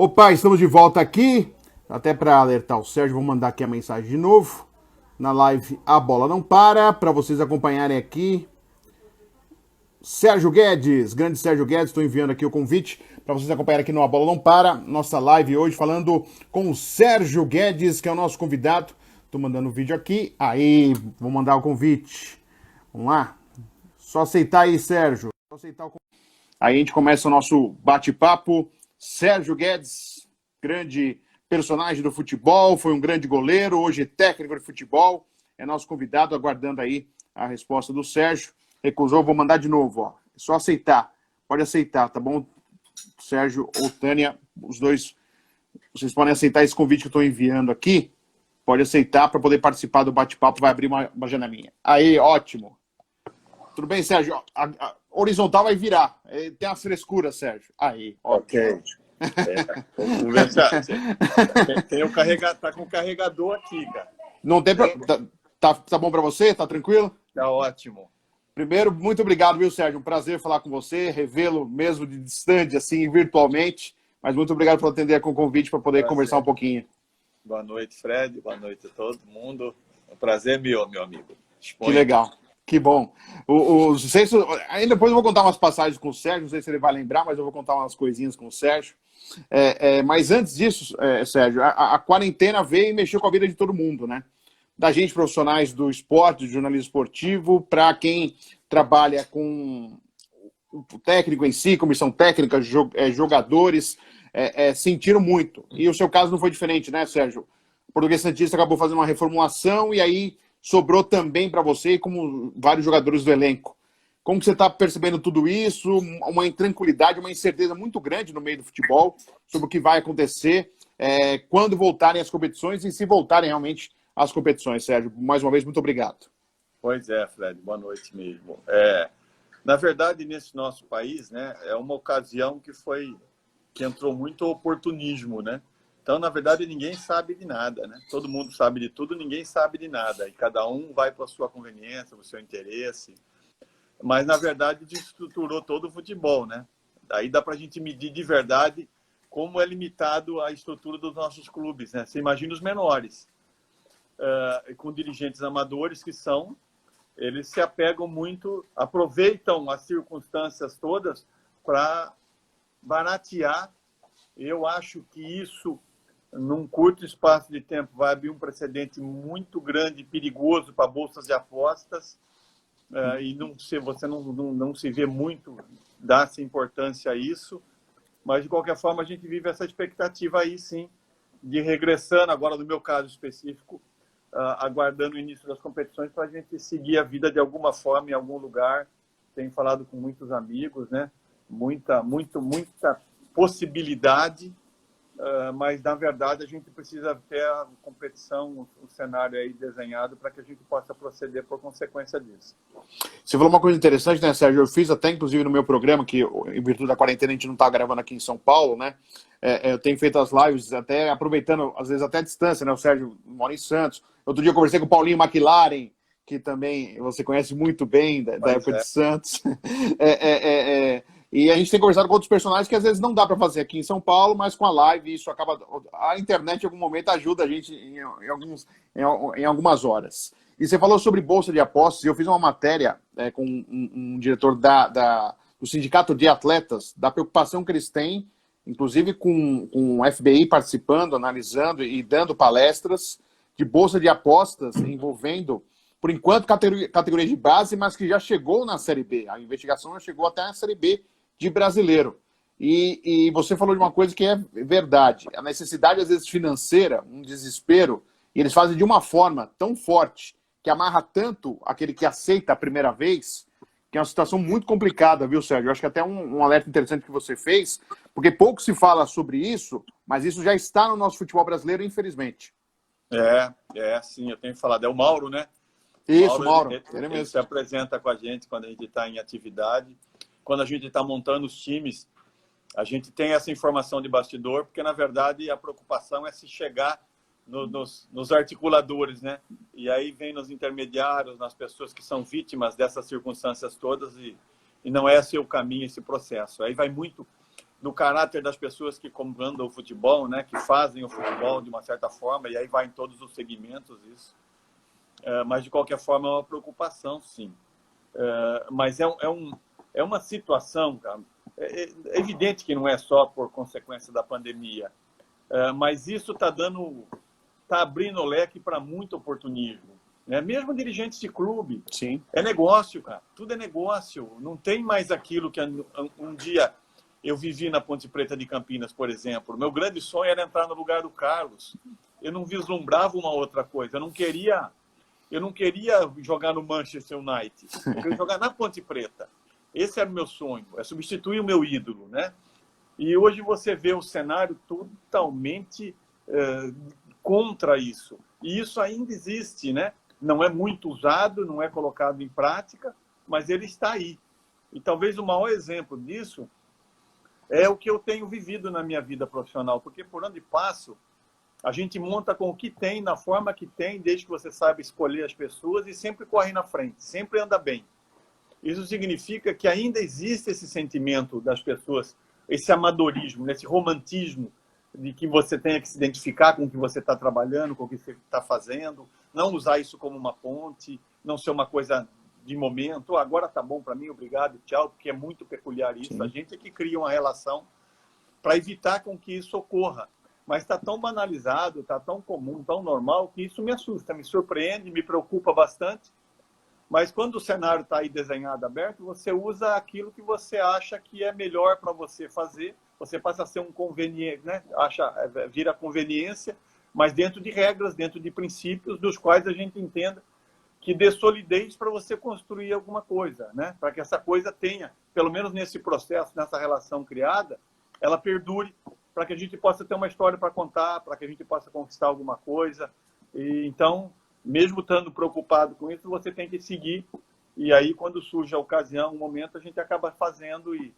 Opa, estamos de volta aqui. Até para alertar o Sérgio, vou mandar aqui a mensagem de novo. Na live A Bola Não para vocês acompanharem aqui. Sérgio Guedes, grande Sérgio Guedes, estou enviando aqui o convite para vocês acompanharem aqui no A Bola Não Para. Nossa live hoje falando com o Sérgio Guedes, que é o nosso convidado. Estou mandando o vídeo aqui. Aí, vou mandar o convite. Vamos lá? Só aceitar aí, Sérgio. Só aceitar o convite. Aí a gente começa o nosso bate-papo. Sérgio Guedes, grande personagem do futebol, foi um grande goleiro, hoje é técnico de futebol, é nosso convidado, aguardando aí a resposta do Sérgio. Recusou, vou mandar de novo, ó. É só aceitar, pode aceitar, tá bom? Sérgio ou Tânia, os dois, vocês podem aceitar esse convite que eu estou enviando aqui, pode aceitar para poder participar do bate-papo, vai abrir uma janelinha. Aí, ótimo. Tudo bem, Sérgio? A horizontal vai virar, tem as frescuras, Sérgio. Aí, ótimo. Ok. Vamos conversar. Tá com o carregador aqui, cara. Não tem tá bom para você? Tá tranquilo? Tá ótimo. Primeiro, muito obrigado, viu, Sérgio? Um prazer falar com você, revê-lo mesmo de distante, assim, virtualmente. Mas muito obrigado por atender com o convite para poder conversar um pouquinho. Boa noite, Fred. Boa noite a todo mundo. Um prazer meu amigo. Que legal. Que bom. Aí depois eu vou contar umas passagens com o Sérgio, não sei se ele vai lembrar, mas eu vou contar umas coisinhas com o Sérgio. Mas antes disso, Sérgio, a quarentena veio e mexeu com a vida de todo mundo, né? Da gente, profissionais do esporte, do jornalismo esportivo, para quem trabalha com o técnico em si, comissão técnica, jogadores, sentiram muito. E o seu caso não foi diferente, né, Sérgio? O Português Santista acabou fazendo uma reformulação e aí sobrou também para você, como vários jogadores do elenco. Como que você está percebendo tudo isso? Uma intranquilidade, uma incerteza muito grande no meio do futebol sobre o que vai acontecer quando voltarem as competições e se voltarem realmente às competições, Sérgio. Mais uma vez, muito obrigado. Pois é, Fred. Boa noite mesmo. Na verdade, nesse nosso país, né, é uma ocasião que entrou muito oportunismo, né? Então, na verdade, ninguém sabe de nada, né? Todo mundo sabe de tudo, ninguém sabe de nada. E cada um vai para a sua conveniência, para o seu interesse. Mas, na verdade, desestruturou todo o futebol, né? Aí dá para a gente medir de verdade como é limitado a estrutura dos nossos clubes, né? Você imagina os menores, com dirigentes amadores eles se apegam muito, aproveitam as circunstâncias todas para baratear. Eu acho que isso, num curto espaço de tempo, vai abrir um precedente muito grande e perigoso para bolsas de apostas, e você não se vê muito dar-se importância a isso, mas, de qualquer forma, a gente vive essa expectativa aí, sim, de regressando, agora no meu caso específico, aguardando o início das competições para a gente seguir a vida de alguma forma, em algum lugar. Tenho falado com muitos amigos, né? Muita possibilidade, mas, na verdade, a gente precisa ter a competição, o cenário aí desenhado para que a gente possa proceder por consequência disso. Você falou uma coisa interessante, né, Sérgio? Eu fiz até, inclusive, no meu programa, que em virtude da quarentena a gente não está gravando aqui em São Paulo, né? Eu tenho feito as lives até aproveitando, às vezes até a distância, né? O Sérgio mora em Santos. Outro dia eu conversei com o Paulinho McLaren, que também você conhece muito bem da época de Santos. E a gente tem conversado com outros personagens que às vezes não dá para fazer aqui em São Paulo, mas com a live isso acaba... A internet em algum momento ajuda a gente em algumas horas. E você falou sobre bolsa de apostas, e eu fiz uma matéria com um diretor do Sindicato de Atletas, da preocupação que eles têm, inclusive com o FBI participando, analisando e dando palestras de bolsa de apostas envolvendo, por enquanto, categoria de base, mas que já chegou na Série B. A investigação já chegou até na Série B de brasileiro. E você falou de uma coisa que é verdade. A necessidade, às vezes, financeira, um desespero, e eles fazem de uma forma tão forte que amarra tanto aquele que aceita a primeira vez, que é uma situação muito complicada, viu, Sérgio? Eu acho que até um alerta interessante que você fez, porque pouco se fala sobre isso, mas isso já está no nosso futebol brasileiro, infelizmente. Sim, eu tenho falado. É o Mauro, né? Isso, Mauro. Ele se apresenta com a gente quando a gente está em atividade. Quando a gente está montando os times, a gente tem essa informação de bastidor, porque, na verdade, a preocupação é se chegar nos articuladores, né? E aí vem nos intermediários, nas pessoas que são vítimas dessas circunstâncias todas, E não é esse o caminho, esse processo. Aí vai muito do caráter das pessoas que comandam o futebol, né? Que fazem o futebol de uma certa forma, e aí vai em todos os segmentos isso. Mas, de qualquer forma, é uma preocupação, sim. Mas é uma situação, cara, é evidente que não é só por consequência da pandemia, mas isso está abrindo o leque para muito oportunismo. Né? Mesmo dirigentes de clube, Sim. É negócio, cara. Tudo é negócio. Não tem mais aquilo que um dia eu vivi na Ponte Preta de Campinas, por exemplo. Meu grande sonho era entrar no lugar do Carlos. Eu não vislumbrava uma outra coisa. Eu não queria jogar no Manchester United. Eu queria jogar na Ponte Preta. Esse era o meu sonho. É substituir o meu ídolo, né? E hoje você vê o cenário totalmente contra isso. E isso ainda existe, né? Não é muito usado, não é colocado em prática, mas ele está aí. E talvez o maior exemplo disso é o que eu tenho vivido na minha vida profissional, porque por onde passo, a gente monta com o que tem, na forma que tem, desde que você saiba escolher as pessoas e sempre corre na frente, sempre anda bem. Isso significa que ainda existe esse sentimento das pessoas, esse amadorismo, esse romantismo de que você tenha que se identificar com o que você está trabalhando, com o que você está fazendo, não usar isso como uma ponte, não ser uma coisa de momento, agora tá bom para mim, obrigado, tchau, porque é muito peculiar isso. Sim. A gente é que cria uma relação para evitar com que isso ocorra. Mas está tão banalizado, está tão comum, tão normal, que isso me assusta, me surpreende, me preocupa bastante. Mas quando o cenário está aí desenhado, aberto, você usa aquilo que você acha que é melhor para você fazer. Você passa a ser um conveniente, né? Vira conveniência, mas dentro de regras, dentro de princípios, dos quais a gente entenda que dê solidez para você construir alguma coisa, né? Para que essa coisa tenha, pelo menos nesse processo, nessa relação criada, ela perdure, para que a gente possa ter uma história para contar, para que a gente possa conquistar alguma coisa. E, então, mesmo estando preocupado com isso, você tem que seguir. E aí, quando surge a ocasião, o momento, a gente acaba fazendo e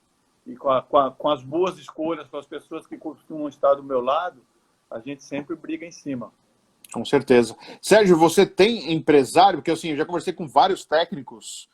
com as boas escolhas, com as pessoas que costumam estar do meu lado, a gente sempre briga em cima. Com certeza. Sérgio, você tem empresário? Porque assim, eu já conversei com vários técnicos,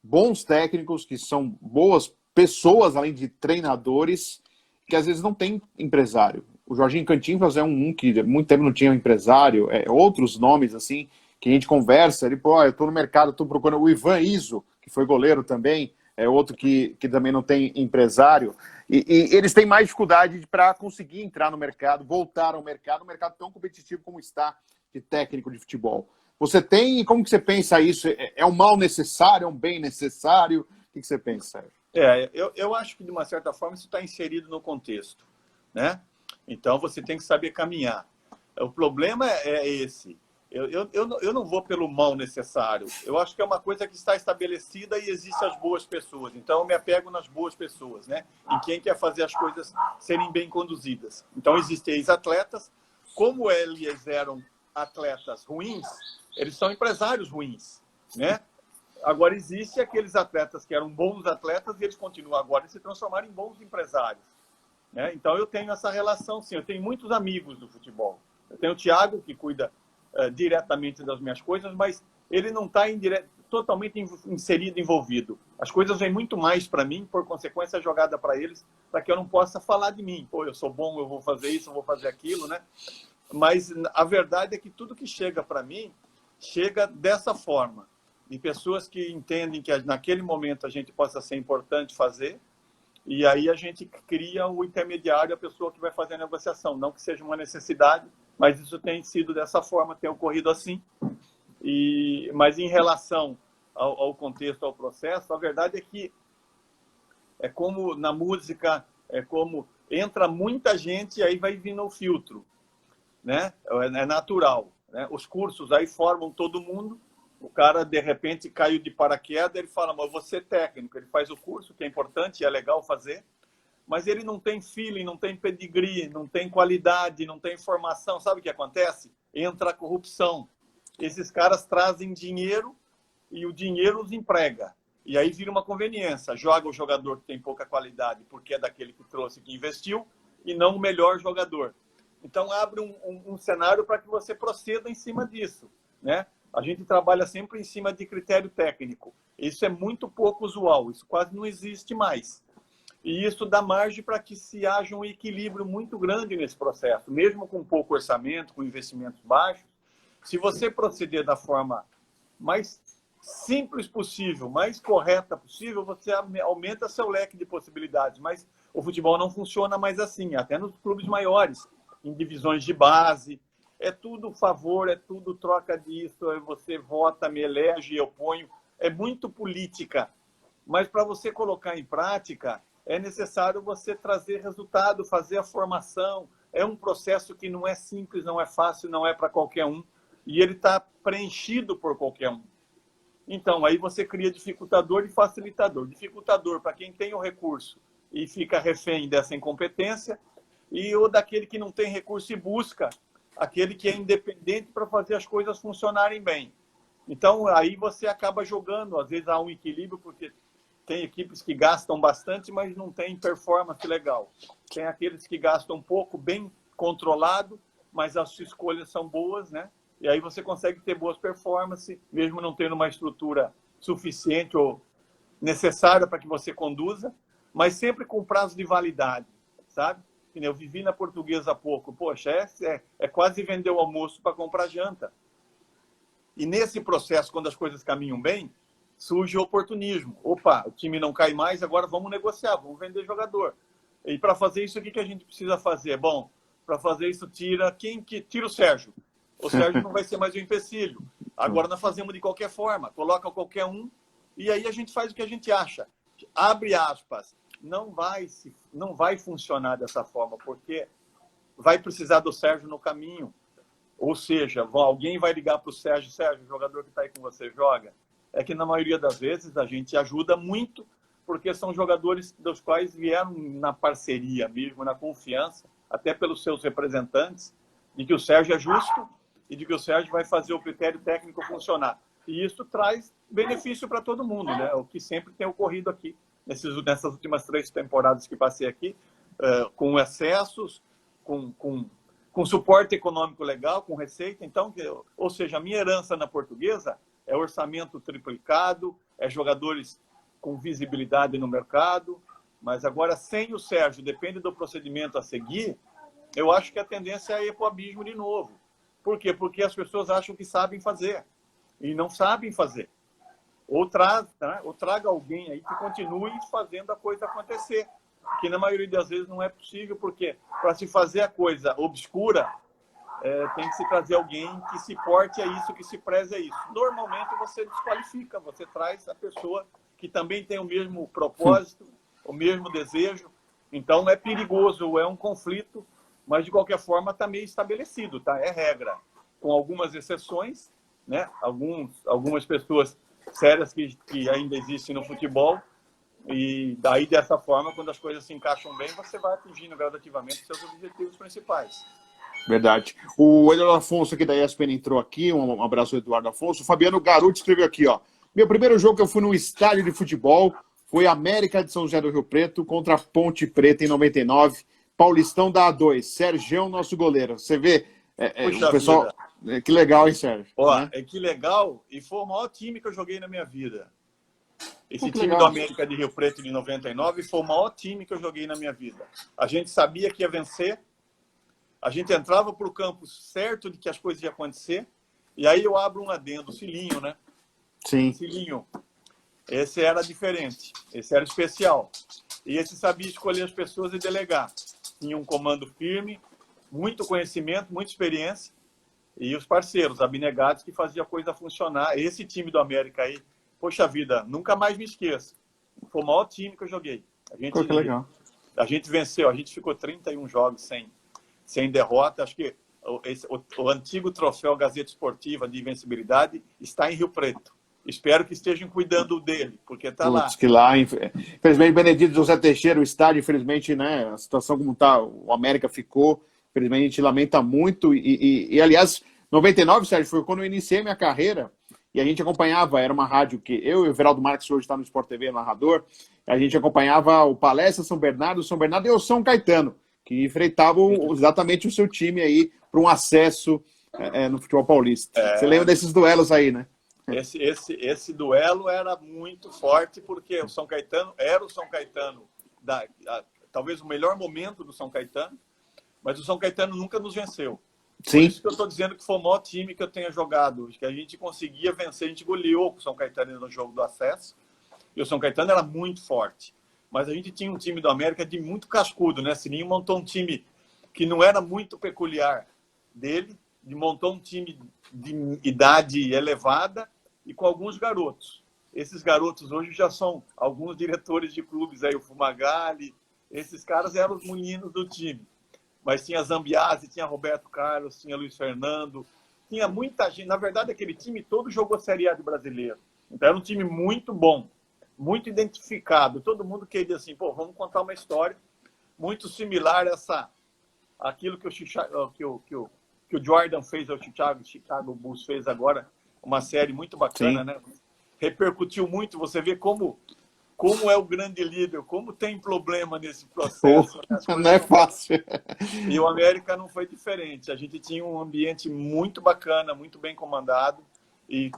bons técnicos, que são boas pessoas, além de treinadores, que às vezes não tem empresário. O Jorginho Cantinflas é um que há muito tempo não tinha um empresário, outros nomes assim, que a gente conversa, ele, pô, eu estou no mercado, estou procurando o Ivan Iso, que foi goleiro também, é outro que também não tem empresário, e eles têm mais dificuldade para conseguir entrar no mercado, voltar ao mercado, um mercado tão competitivo como está, de técnico de futebol. Você tem, como que você pensa isso? É um mal necessário, é um bem necessário? O que você pensa, Sérgio? Eu acho que, de uma certa forma, isso está inserido no contexto, né? Então, você tem que saber caminhar. O problema é esse. Eu não vou pelo mal necessário. Eu acho que é uma coisa que está estabelecida e existem as boas pessoas. Então, eu me apego nas boas pessoas, né? Em quem quer fazer as coisas serem bem conduzidas. Então, existem ex-atletas. Como eles eram atletas ruins, eles são empresários ruins, né? Agora, existem aqueles atletas que eram bons atletas e eles continuam agora a se transformar em bons empresários. Né? Então, eu tenho essa relação, sim. Eu tenho muitos amigos do futebol. Eu tenho o Thiago, que cuida diretamente das minhas coisas, mas ele não está totalmente inserido, envolvido. As coisas vêm muito mais para mim, por consequência, jogada para eles, para que eu não possa falar de mim. Pô, eu sou bom, eu vou fazer isso, eu vou fazer aquilo, né? Mas a verdade é que tudo que chega para mim, chega dessa forma. De pessoas que entendem que naquele momento a gente possa ser importante fazer, e aí a gente cria o intermediário, a pessoa que vai fazer a negociação. Não que seja uma necessidade, mas isso tem sido dessa forma, tem ocorrido assim. Mas em relação ao contexto, ao processo, a verdade é que é como na música, é como entra muita gente e aí vai vindo o filtro, né? É natural, né? Os cursos aí formam todo mundo. O cara, de repente, caiu de paraquedas, ele fala, mas eu vou ser técnico. Ele faz o curso, que é importante, é legal fazer, mas ele não tem feeling, não tem pedigree, não tem qualidade, não tem formação. Sabe o que acontece? Entra a corrupção. Esses caras trazem dinheiro e o dinheiro os emprega. E aí vira uma conveniência. Joga o jogador que tem pouca qualidade porque é daquele que trouxe, que investiu, e não o melhor jogador. Então, abre um cenário para que você proceda em cima disso, né? a gente trabalha sempre em cima de critério técnico. Isso é muito pouco usual, isso quase não existe mais. E isso dá margem para que se haja um equilíbrio muito grande nesse processo, mesmo com pouco orçamento, com investimentos baixos. Se você proceder da forma mais simples possível, mais correta possível, você aumenta seu leque de possibilidades. Mas o futebol não funciona mais assim, até nos clubes maiores, em divisões de base. É tudo favor, é tudo troca disso, você vota, me elege, eu ponho. É muito política. Mas para você colocar em prática, é necessário você trazer resultado, fazer a formação. É um processo que não é simples, não é fácil, não é para qualquer um. E ele está preenchido por qualquer um. Então, aí você cria dificultador e facilitador. Dificultador para quem tem o recurso e fica refém dessa incompetência, e o daquele que não tem recurso e busca aquele que é independente para fazer as coisas funcionarem bem. Então, aí você acaba jogando. Às vezes há um equilíbrio, porque tem equipes que gastam bastante, mas não tem performance legal. Tem aqueles que gastam pouco, bem controlado, mas as escolhas são boas, né? E aí você consegue ter boas performances, mesmo não tendo uma estrutura suficiente ou necessária para que você conduza, mas sempre com prazo de validade, sabe? Eu vivi na Portuguesa há pouco. Poxa, é quase vender o almoço para comprar janta. E nesse processo, quando as coisas caminham bem, surge o oportunismo. Opa, o time não cai mais, agora vamos negociar, vamos vender jogador. E para fazer isso, o que a gente precisa fazer? Bom, para fazer isso, tira o Sérgio. O Sérgio não vai ser mais um empecilho. Agora nós fazemos de qualquer forma, coloca qualquer um, e aí a gente faz o que a gente acha. Abre aspas. Não vai funcionar dessa forma, porque vai precisar do Sérgio no caminho. Ou seja, alguém vai ligar para o Sérgio, o jogador que está aí com você joga. É que na maioria das vezes a gente ajuda muito, porque são jogadores dos quais vieram na parceria mesmo, na confiança, até pelos seus representantes, de que o Sérgio é justo e de que o Sérgio vai fazer o critério técnico funcionar. E isso traz benefício para todo mundo, né? O que sempre tem ocorrido aqui, nessas últimas 3 temporadas que passei aqui, com excessos, com suporte econômico legal, com receita. Então, ou seja, a minha herança na Portuguesa é orçamento triplicado, é jogadores com visibilidade no mercado, mas agora sem o Sérgio, depende do procedimento a seguir, eu acho que a tendência é ir para o abismo de novo. Por quê? Porque as pessoas acham que sabem fazer e não sabem fazer. Ou traga alguém aí que continue fazendo a coisa acontecer, que na maioria das vezes não é possível, porque para se fazer a coisa obscura, tem que se trazer alguém que se porte a isso, que se preze a isso. Normalmente você desqualifica, você traz a pessoa que também tem o mesmo propósito, o mesmo desejo. Então é perigoso, é um conflito, mas de qualquer forma está meio estabelecido, tá? É regra, com algumas exceções, né? Algumas pessoas sérias que ainda existem no futebol, e daí dessa forma, quando as coisas se encaixam bem, você vai atingindo gradativamente seus objetivos principais. Verdade. O Eduardo Afonso aqui da ESPN entrou aqui, um abraço ao Eduardo Afonso. O Fabiano Garuti escreveu aqui, ó. Meu primeiro jogo que eu fui num estádio de futebol foi América de São José do Rio Preto contra a Ponte Preta em 99, Paulistão da A2, Sérgio, nosso goleiro. Você vê, o pessoal... Que legal, hein, Sérgio? Ó, né? Que legal, e foi o maior time que eu joguei na minha vida. Esse time legal. do América de Rio Preto de 99 foi o maior time que eu joguei na minha vida. A gente sabia que ia vencer, a gente entrava para o campo certo de que as coisas iam acontecer, e aí eu abro um adendo, o Cilinho, né? Sim. Cilinho. Esse era diferente, esse era especial. E esse sabia escolher as pessoas e delegar. Tinha um comando firme, muito conhecimento, muita experiência, e os parceiros abnegados que faziam a coisa funcionar. Esse time do América aí, poxa vida, nunca mais me esqueço. Foi o maior time que eu joguei. Que legal. A gente venceu, a gente ficou 31 jogos sem derrota. Acho que o antigo troféu Gazeta Esportiva de invencibilidade está em Rio Preto. Espero que estejam cuidando dele, porque está lá. Que lá, infelizmente, Benedito José Teixeira, o estádio, infelizmente, né, a situação como está, o América ficou, infelizmente a gente lamenta muito, e aliás, 99, Sérgio, foi quando eu iniciei minha carreira, e a gente acompanhava, era uma rádio que eu e o Everaldo Marques, hoje está no Sport TV, narrador, a gente acompanhava o Palestra São Bernardo e o São Caetano, que enfrentavam exatamente o seu time aí para um acesso no futebol paulista. Você lembra desses duelos aí, né? Esse duelo era muito forte, porque o São Caetano era o São Caetano, talvez o melhor momento do São Caetano, mas o São Caetano nunca nos venceu. Sim. Por isso que eu estou dizendo que foi o maior time que eu tenha jogado, que a gente conseguia vencer, a gente goleou o São Caetano no jogo do acesso, e o São Caetano era muito forte. Mas a gente tinha um time do América de muito cascudo, né? Sininho montou um time que não era muito peculiar dele, montou um time de idade elevada e com alguns garotos. Esses garotos hoje já são alguns diretores de clubes, aí o Fumagalli, esses caras eram os meninos do time. Mas tinha Zambiase, tinha Roberto Carlos, tinha Luiz Fernando, tinha muita gente. Na verdade, aquele time todo jogou Série A de brasileiro. Então era um time muito bom, muito identificado. Todo mundo queria assim, pô, vamos contar uma história muito similar a aquilo que o Jordan fez ao Chicago Bulls fez agora, uma série muito bacana, Sim. né? Repercutiu muito, você vê como é o grande líder, como tem problema nesse processo. Não é fácil. E o América não foi diferente. A gente tinha um ambiente muito bacana, muito bem comandado e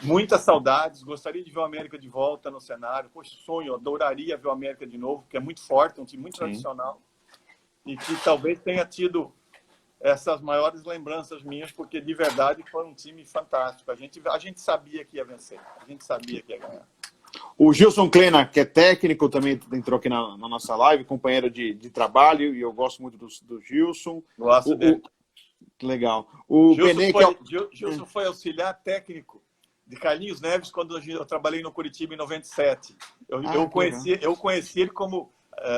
muitas saudades. Gostaria de ver o América de volta no cenário. Poxa, sonho, adoraria ver o América de novo, que é muito forte, um time muito tradicional e que talvez tenha tido essas maiores lembranças minhas, porque de verdade foi um time fantástico. A gente sabia que ia vencer, a gente sabia que ia ganhar. O Gilson Kleina, que é técnico, também entrou aqui na nossa live, companheiro de trabalho, e eu gosto muito do Gilson. Gosto dele. Legal. O Gilson foi auxiliar técnico de Carlinhos Neves quando eu trabalhei no Curitiba em 97. Eu conheci ele como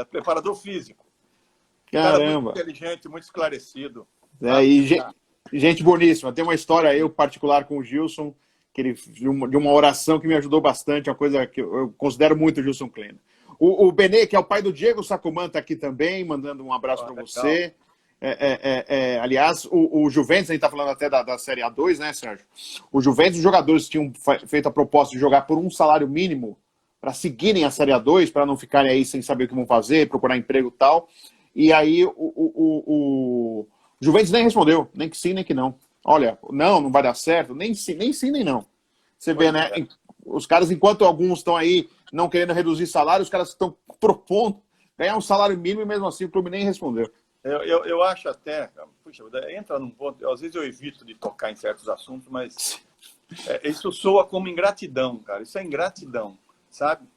preparador físico. Caramba. Cara muito inteligente, muito esclarecido. Gente boníssima. Tem uma história eu particular com o Gilson, que ele de uma oração que me ajudou bastante, uma coisa que eu considero muito o Gilson Kleina. O Benê, que é o pai do Diego Sacomã, está aqui também, mandando um abraço para você. Aliás, o Juventus, a gente está falando até da Série A2, né, Sérgio? O Juventus, os jogadores tinham feito a proposta de jogar por um salário mínimo para seguirem a Série A2, para não ficarem aí sem saber o que vão fazer, procurar emprego e tal. E aí o Juventus nem respondeu, nem que sim, nem que não. Olha, não vai dar certo, nem sim, nem não. Você vê, né? Os caras, enquanto alguns estão aí não querendo reduzir salário, os caras estão propondo ganhar um salário mínimo e mesmo assim o clube nem respondeu. Eu acho até, puxa, entra num ponto, às vezes eu evito de tocar em certos assuntos, mas isso soa como ingratidão, cara. Isso é ingratidão, sabe?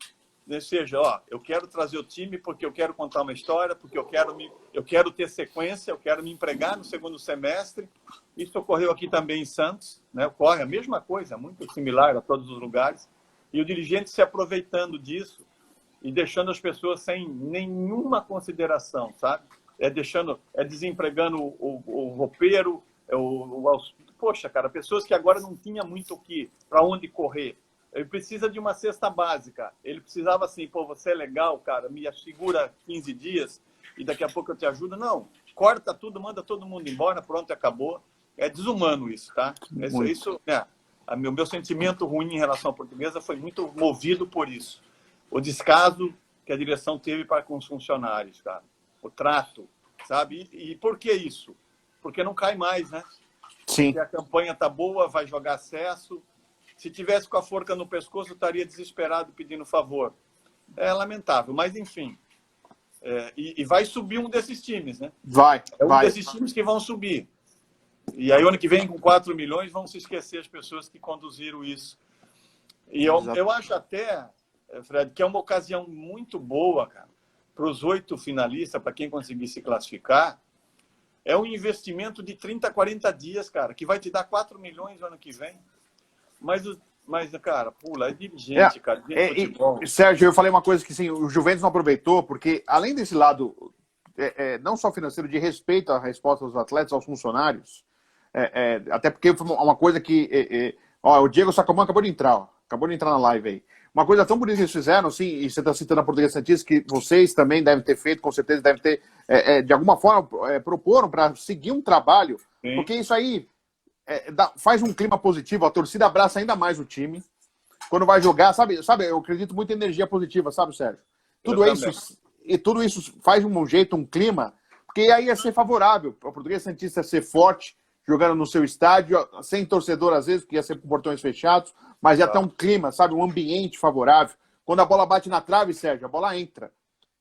Ou seja, eu quero trazer o time porque eu quero contar uma história, porque eu quero ter sequência, eu quero me empregar no segundo semestre. Isso ocorreu aqui também em Santos, né? Ocorre a mesma coisa, muito similar a todos os lugares. E o dirigente se aproveitando disso e deixando as pessoas sem nenhuma consideração, sabe? Desempregando o roupeiro, poxa, cara, pessoas que agora não tinham muito para onde correr. Ele precisa de uma cesta básica. Ele precisava assim, pô, você é legal, cara, me segura 15 dias e daqui a pouco eu te ajudo. Não, corta tudo, manda todo mundo embora, pronto, acabou. É desumano isso, tá? O meu sentimento ruim em relação à Portuguesa foi muito movido por isso. O descaso que a direção teve para com os funcionários, cara. O trato, sabe? E por que isso? Porque não cai mais, né? Sim. Porque a campanha tá boa, vai jogar acesso. Se tivesse com a forca no pescoço, eu estaria desesperado pedindo favor. É lamentável, mas enfim. E vai subir um desses times, né? Vai. Desses times que vão subir. E aí, ano que vem, com 4 milhões, vão se esquecer as pessoas que conduziram isso. E eu acho até, Fred, que é uma ocasião muito boa, cara, para os 8 finalistas, para quem conseguir se classificar. É um investimento de 30, 40 dias, cara, que vai te dar 4 milhões no ano que vem. Mas cara, é dirigente, cara. Sérgio, eu falei uma coisa que sim, o Juventus não aproveitou, porque além desse lado, não só financeiro, de respeito à resposta dos atletas, aos funcionários, até porque foi uma coisa que... o Diego Sacomã acabou de entrar na live aí. Uma coisa tão bonita que eles fizeram, assim, e você está citando a Portuguesa Santista, que vocês também devem ter feito, com certeza devem ter, de alguma forma, proporam para seguir um trabalho, sim. Porque isso aí faz um clima positivo, a torcida abraça ainda mais o time, quando vai jogar, sabe, eu acredito muito em energia positiva, sabe, Sérgio? Tudo isso faz um jeito, um clima, porque aí ia ser favorável, a Portuguesa Santista ia ser forte, jogando no seu estádio, sem torcedor às vezes, porque ia ser com portões fechados, mas ia ter um clima, sabe, um ambiente favorável. Quando a bola bate na trave, Sérgio, a bola entra.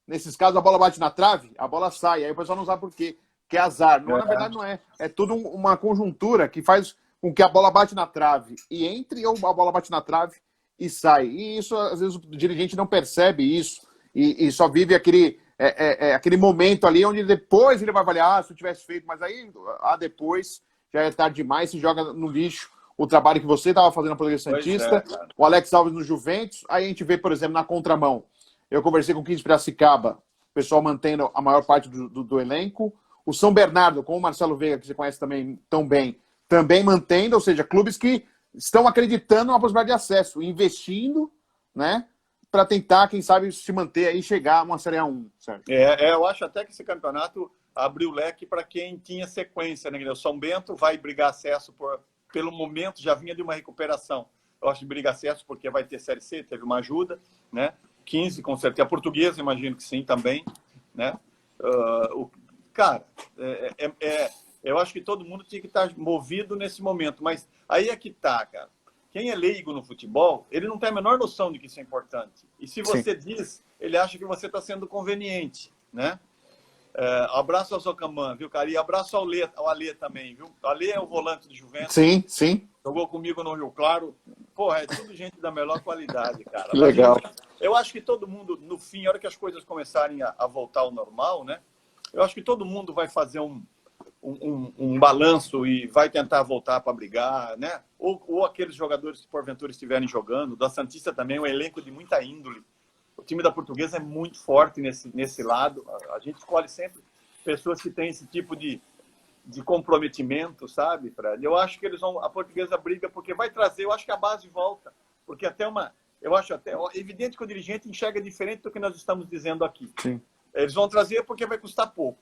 Nesses casos, a bola bate na trave, a bola sai. Aí o pessoal não sabe por quê, que é azar. Não, na verdade, não é. É tudo uma conjuntura que faz com que a bola bate na trave e entre, ou a bola bate na trave e sai. E isso, às vezes, o dirigente não percebe isso e só vive aquele momento ali onde depois ele vai avaliar, se eu tivesse feito, mas aí depois já é tarde demais, se joga no lixo o trabalho que você estava fazendo na Portuguesa Santista, o Alex Alves no Juventus. Aí a gente vê, por exemplo, na contramão. Eu conversei com o 15 Piracicaba, o pessoal mantendo a maior parte do elenco. O São Bernardo, com o Marcelo Veiga, que você conhece também tão bem, também mantendo, ou seja, clubes que estão acreditando na possibilidade de acesso, investindo, né, para tentar, quem sabe, se manter aí e chegar a uma Série A1, certo? Eu acho até que esse campeonato abriu leque para quem tinha sequência, né? O São Bento vai brigar acesso pelo momento, já vinha de uma recuperação. Eu acho que briga acesso porque vai ter Série C, teve uma ajuda, né? 15, com certeza. A Portuguesa, imagino que sim, também, né? Cara, eu acho que todo mundo tinha que estar movido nesse momento, mas aí é que tá, cara. Quem é leigo no futebol, ele não tem a menor noção de que isso é importante. E se você diz, ele acha que você está sendo conveniente, né? Abraço ao Socaman, viu, cara? E abraço ao Alê também, viu? O Alê é o volante do Juventus. Sim, sim. Jogou comigo no Rio Claro. Porra, é tudo gente da melhor qualidade, cara. Que legal. Eu acho que todo mundo, no fim, a hora que as coisas começarem a voltar ao normal, né? Eu acho que todo mundo vai fazer um balanço e vai tentar voltar para brigar, né? Ou aqueles jogadores que porventura estiverem jogando. Da Santista também, um elenco de muita índole. O time da Portuguesa é muito forte nesse lado. A gente escolhe sempre pessoas que têm esse tipo de comprometimento, sabe, Fred? Eu acho que a Portuguesa briga porque vai trazer, eu acho que a base volta. Porque eu acho até evidente que o dirigente enxerga diferente do que nós estamos dizendo aqui. Sim. Eles vão trazer porque vai custar pouco.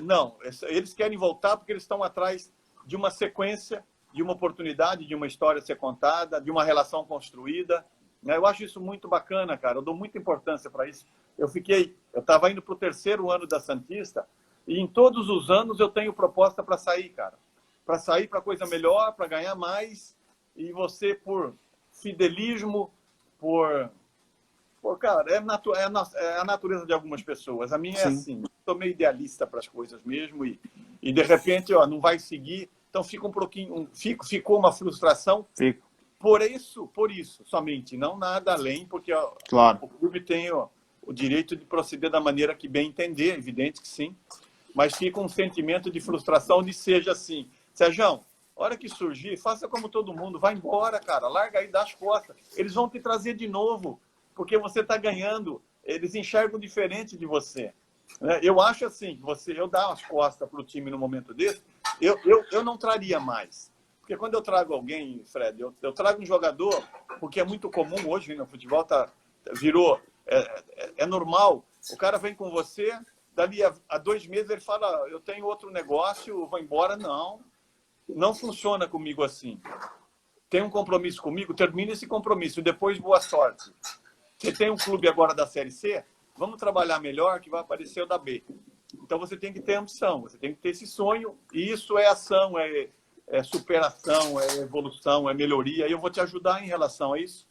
Não, eles querem voltar porque eles estão atrás de uma sequência, de uma oportunidade, de uma história a ser contada, de uma relação construída. Eu acho isso muito bacana, cara. Eu dou muita importância para isso. Eu estava indo para o 3º ano da Santista e em todos os anos eu tenho proposta para sair, cara. Para sair para coisa melhor, para ganhar mais. E você, por fidelismo, cara, é a natureza de algumas pessoas. A minha é assim. Estou meio idealista para as coisas mesmo e de repente, não vai seguir. Então fica um pouquinho, ficou uma frustração. Fico. Por isso, somente, não nada além, porque claro, o clube tem o direito de proceder da maneira que bem entender, evidente que sim, mas fica um sentimento de frustração de seja assim. Sérgio, hora que surgir, faça como todo mundo, vai embora, cara, larga aí, dá as costas. Eles vão te trazer de novo, porque você está ganhando, eles enxergam diferente de você. Eu acho assim, eu dar as costas para o time no momento desse, eu não traria mais. Porque quando eu trago alguém, Fred, eu trago um jogador, porque é muito comum hoje no futebol, virou, é normal, o cara vem com você, dali a 2 meses ele fala, eu tenho outro negócio, vou embora. Não funciona comigo assim. Tem um compromisso comigo, termina esse compromisso, depois boa sorte. Você tem um clube agora da Série C, vamos trabalhar melhor que vai aparecer o da B. Então você tem que ter ambição, você tem que ter esse sonho, e isso é ação, é superação, é evolução, é melhoria, e eu vou te ajudar em relação a isso.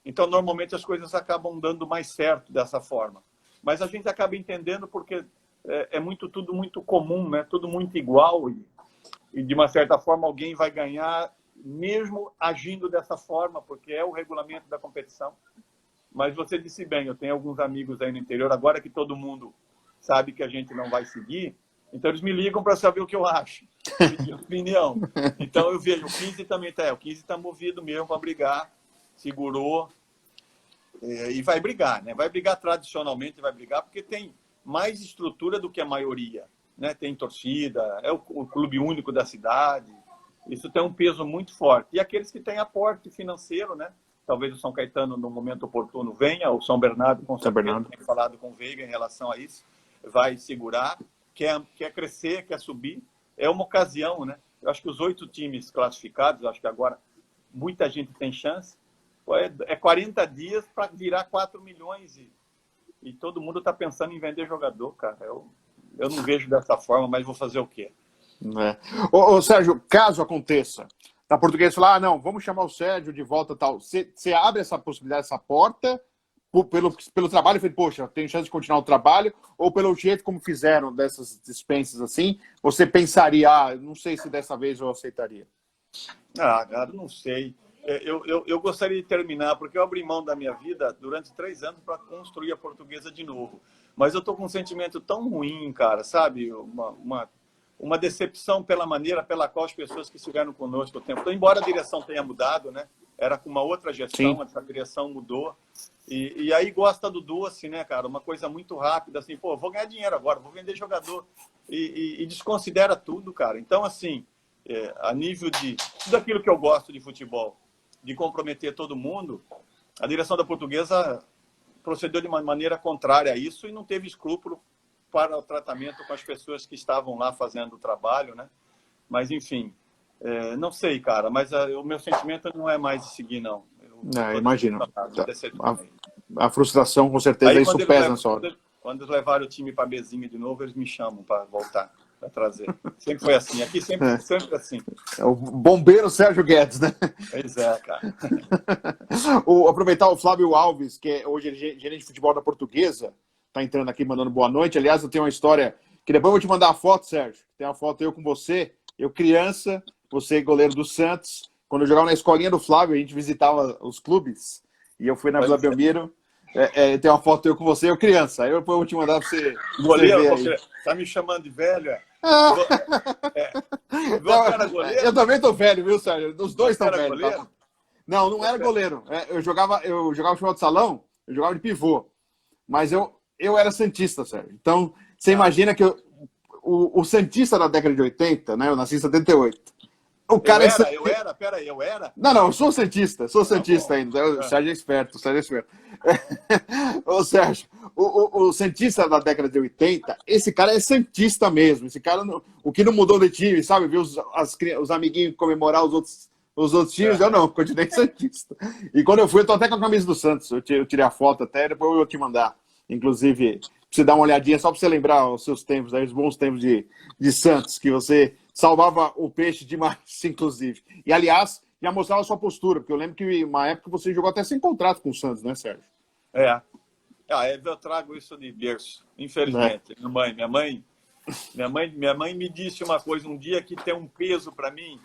Então, normalmente, as coisas acabam dando mais certo dessa forma. Mas a gente acaba entendendo porque tudo muito comum, né? Tudo muito igual, e, de uma certa forma, alguém vai ganhar mesmo agindo dessa forma, porque é o regulamento da competição. Mas você disse bem, eu tenho alguns amigos aí no interior, agora que todo mundo sabe que a gente não vai seguir, então eles me ligam para saber o que eu acho, pedir opinião. Então eu vejo, o 15 também o 15 está movido mesmo para brigar, segurou e vai brigar, né? Vai brigar tradicionalmente, vai brigar porque tem mais estrutura do que a maioria, né? Tem torcida, é o clube único da cidade, isso tem um peso muito forte. E aqueles que têm aporte financeiro, né? Talvez o São Caetano, no momento oportuno, venha, o São Bernardo, com certeza, tem falado com o Veiga em relação a isso, vai segurar. Quer crescer, quer subir, é uma ocasião, né? Eu acho que os 8 times classificados, acho que agora muita gente tem chance, é 40 dias para virar 4 milhões e todo mundo está pensando em vender jogador, cara. Eu não vejo dessa forma, mas vou fazer o quê? É. Sérgio, caso aconteça, a Portuguesa falar, não, vamos chamar o Sérgio de volta e tal, você abre essa possibilidade, essa porta, pelo trabalho, feito, poxa, tem chance de continuar o trabalho, ou pelo jeito como fizeram dessas dispensas assim, você pensaria, não sei se dessa vez eu aceitaria? Cara, não sei. Eu gostaria de terminar, porque eu abri mão da minha vida durante 3 anos para construir a Portuguesa de novo. Mas eu estou com um sentimento tão ruim, cara, sabe? Uma decepção pela maneira pela qual as pessoas que estiveram conosco o tempo todo, embora a direção tenha mudado, né? Era com uma outra gestão, essa direção mudou. E aí gosta do doce, né, cara? Uma coisa muito rápida, assim, pô, vou ganhar dinheiro agora, vou vender jogador. E desconsidera tudo, cara. Então, assim, a nível de tudo aquilo que eu gosto de futebol, de comprometer todo mundo, a direção da Portuguesa procedeu de uma maneira contrária a isso e não teve escrúpulo para o tratamento com as pessoas que estavam lá fazendo o trabalho, né? Mas, enfim, não sei, cara, mas o meu sentimento não é mais de seguir, não. Imagino. A frustração, com certeza, aí, isso pesa na sua hora. Quando eles levaram o time para a Bezinha de novo, eles me chamam para voltar, para trazer. Sempre foi assim. Aqui sempre assim. É o bombeiro Sérgio Guedes, né? Pois é, cara. Aproveitar o Flávio Alves, que hoje é gerente de futebol da Portuguesa, tá entrando aqui mandando boa noite. Aliás, eu tenho uma história que depois eu vou te mandar a foto, Sérgio. Tem uma foto eu com você, eu criança, você goleiro do Santos. Quando eu jogava na escolinha do Flávio, a gente visitava os clubes e eu fui na Vila Belmiro. Tem uma foto eu com você, eu criança. Aí eu vou te mandar pra você. Goleiro, você tá me chamando de velho? Era goleiro? Eu também tô velho, viu, Sérgio? Os dois estão velhos. Tá? Não era goleiro. Eu jogava futebol de salão, eu jogava de pivô. Mas eu era santista, Sérgio. Então, você imagina que o santista da década de 80, né? Eu nasci em 78. O cara eu era? Não, eu sou santista ainda. O Sérgio é esperto, Ô, Sérgio, o santista da década de 80, esse cara é santista mesmo. Esse cara, o que não mudou de time, sabe? Viu os amiguinhos comemorar os outros times, eu não, continuei santista. E quando eu fui, eu tô até com a camisa do Santos. Eu tirei a foto até, depois eu vou te mandar. Inclusive, pra você dar uma olhadinha, só pra você lembrar os seus tempos, aí, os bons tempos de Santos, que você salvava o peixe demais, inclusive. E, aliás, já mostrava a sua postura, porque eu lembro que uma época você jogou até sem contrato com o Santos, né, Sérgio? Eu trago isso de berço, infelizmente. Minha mãe me disse uma coisa um dia que tem um peso para mim.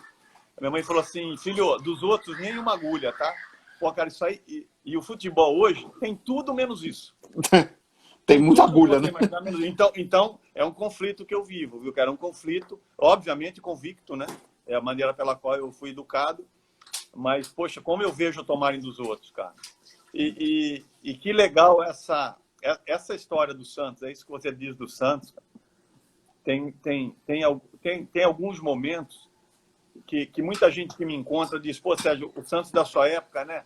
Minha mãe falou assim, filho, dos outros nem uma agulha, tá? Pô, cara, isso aí... E o futebol hoje tem tudo menos isso. Tem muita agulha, né? Então, é um conflito que eu vivo, viu? Que era um conflito, obviamente, convicto, né? É a maneira pela qual eu fui educado. Mas, poxa, como eu vejo tomarem dos outros, cara. E que legal essa história do Santos. É isso que você diz do Santos. Tem alguns momentos que muita gente que me encontra diz, pô, Sérgio, o Santos da sua época, né?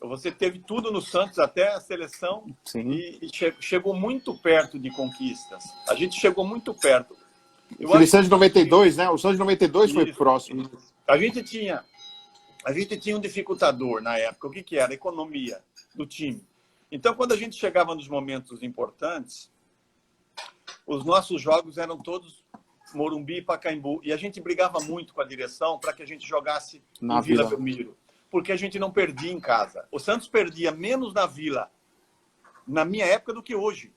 Você teve tudo no Santos, até a seleção, e chegou muito perto de conquistas. A gente chegou muito perto. O Santos de 92, né? O Santos de 92 foi próximo. A gente tinha um dificultador na época. O que era? A economia do time. Então, quando a gente chegava nos momentos importantes, os nossos jogos eram todos Morumbi e Pacaembu. E a gente brigava muito com a direção para que a gente jogasse na Vila Belmiro. Porque a gente não perdia em casa. O Santos perdia menos na Vila, na minha época, do que hoje.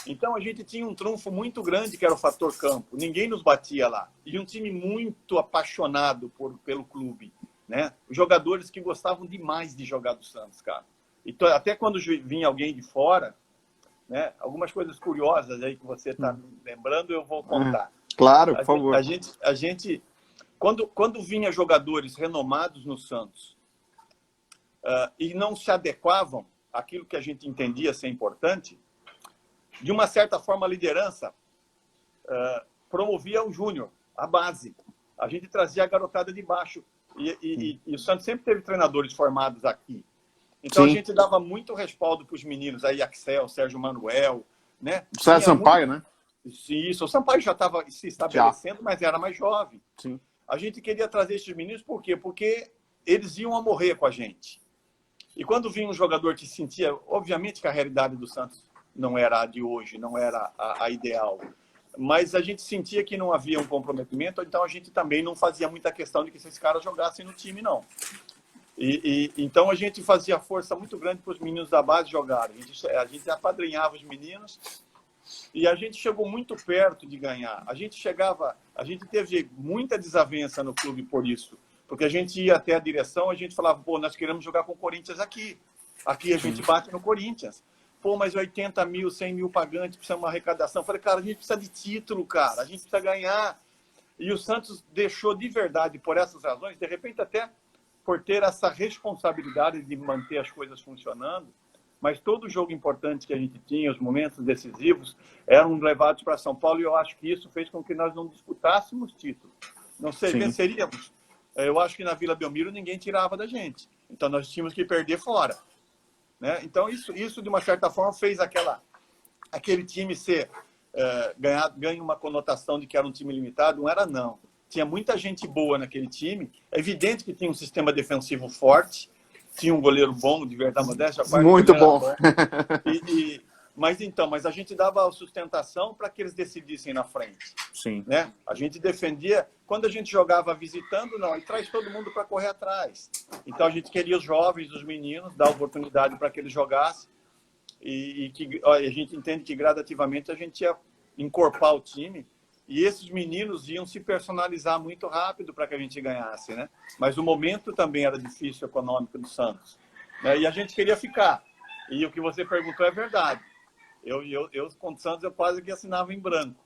Então, a gente tinha um trunfo muito grande, que era o fator campo. Ninguém nos batia lá. E um time muito apaixonado pelo clube, né? Os jogadores que gostavam demais de jogar do Santos, cara. Então, até quando vinha alguém de fora, né? Algumas coisas curiosas aí que você está lembrando, eu vou contar. Claro, por favor. A gente quando vinha jogadores renomados no Santos e não se adequavam àquilo que a gente entendia ser importante, de uma certa forma a liderança promovia o júnior, a base. A gente trazia a garotada de baixo. E o Santos sempre teve treinadores formados aqui. Então, a gente dava muito respaldo para os meninos, aí Axel, Sérgio Manuel, né? O Sérgio Sampaio, né? Isso, o Sampaio já estava se estabelecendo, mas era mais jovem. Sim. A gente queria trazer esses meninos, por quê? Porque eles iam a morrer com a gente. E quando vinha um jogador que sentia, obviamente que a realidade do Santos não era a de hoje, não era a ideal. mas a gente sentia que não havia um comprometimento, então a gente também não fazia muita questão de que esses caras jogassem no time, não. Então a gente fazia força muito grande para os meninos da base jogarem. A gente apadrinhava os meninos e a gente chegou muito perto de ganhar. A gente teve muita desavença no clube por isso, porque a gente ia até a direção, a gente falava, pô, nós queremos jogar com o Corinthians aqui. Aqui a gente bate no Corinthians. Pô, mas 80 mil, 100 mil pagantes, precisa de uma arrecadação. Eu falei, cara, a gente precisa de título, cara, a gente precisa ganhar. E o Santos deixou de verdade, por essas razões, de repente até por ter essa responsabilidade de manter as coisas funcionando, mas todo jogo importante que a gente tinha, os momentos decisivos, eram levados para São Paulo, e eu acho que isso fez com que nós não disputássemos título. Não sei, venceríamos. Eu acho que na Vila Belmiro ninguém tirava da gente. Então nós tínhamos que perder fora. Né? Então isso, de uma certa forma, fez aquele time ser ganha uma conotação de que era um time limitado. Não era, não. Tinha muita gente boa naquele time. É evidente que tinha um sistema defensivo forte, tinha um goleiro bom, de verdade, modéstia. Muito bom. Mas a gente dava sustentação para que eles decidissem na frente. Sim. Né? A gente defendia. Quando a gente jogava visitando, não, e traz todo mundo para correr atrás. Então a gente queria os jovens, os meninos, dar oportunidade para que eles jogassem. E a gente entende que gradativamente a gente ia encorpar o time. E esses meninos iam se personalizar muito rápido para que a gente ganhasse, né? Mas o momento também era difícil econômico do Santos. Né? E a gente queria ficar. E o que você perguntou é verdade. Eu com o Santos, eu quase que assinava em branco.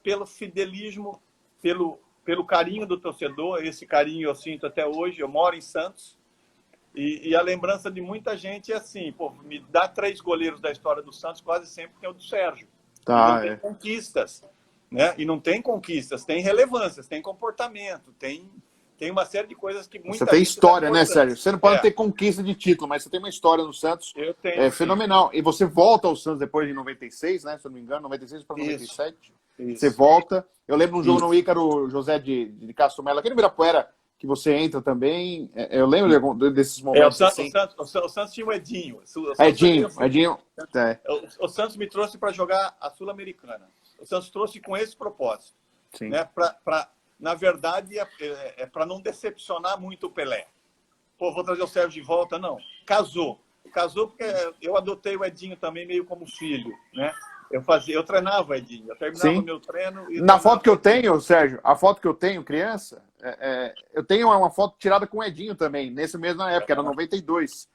Pelo fidelismo, pelo carinho do torcedor, esse carinho eu sinto até hoje. Eu moro em Santos. E a lembrança de muita gente é assim, pô, me dá 3 goleiros da história do Santos, quase sempre tem o do Sérgio. Tá, tem conquistas. Né? E não tem conquistas, tem relevâncias, tem comportamento, tem uma série de coisas que muita Você tem história, né, importante. Sérgio? Você não pode ter conquista de título, mas você tem uma história no Santos fenomenal. E você volta ao Santos depois de 96, né? Se eu não me engano, 96 para 97. Isso. Você volta. Eu lembro um jogo no Ícaro José de Castro Melo, aqui no Ibirapuera, que você entra também. Eu lembro desses momentos. O Santos tinha o Edinho. Edinho. O Santos me trouxe para jogar a Sul-Americana. O Santos trouxe com esse propósito. Sim. Né? Na verdade, é para não decepcionar muito o Pelé. Pô, vou trazer o Sérgio de volta. Não. Casou porque eu adotei o Edinho também meio como filho. Né? Eu treinava o Edinho. Eu terminava o meu treino. Na foto que eu tenho, Sérgio, a foto que eu tenho, criança, eu tenho uma foto tirada com o Edinho também, nessa mesma época, era 92.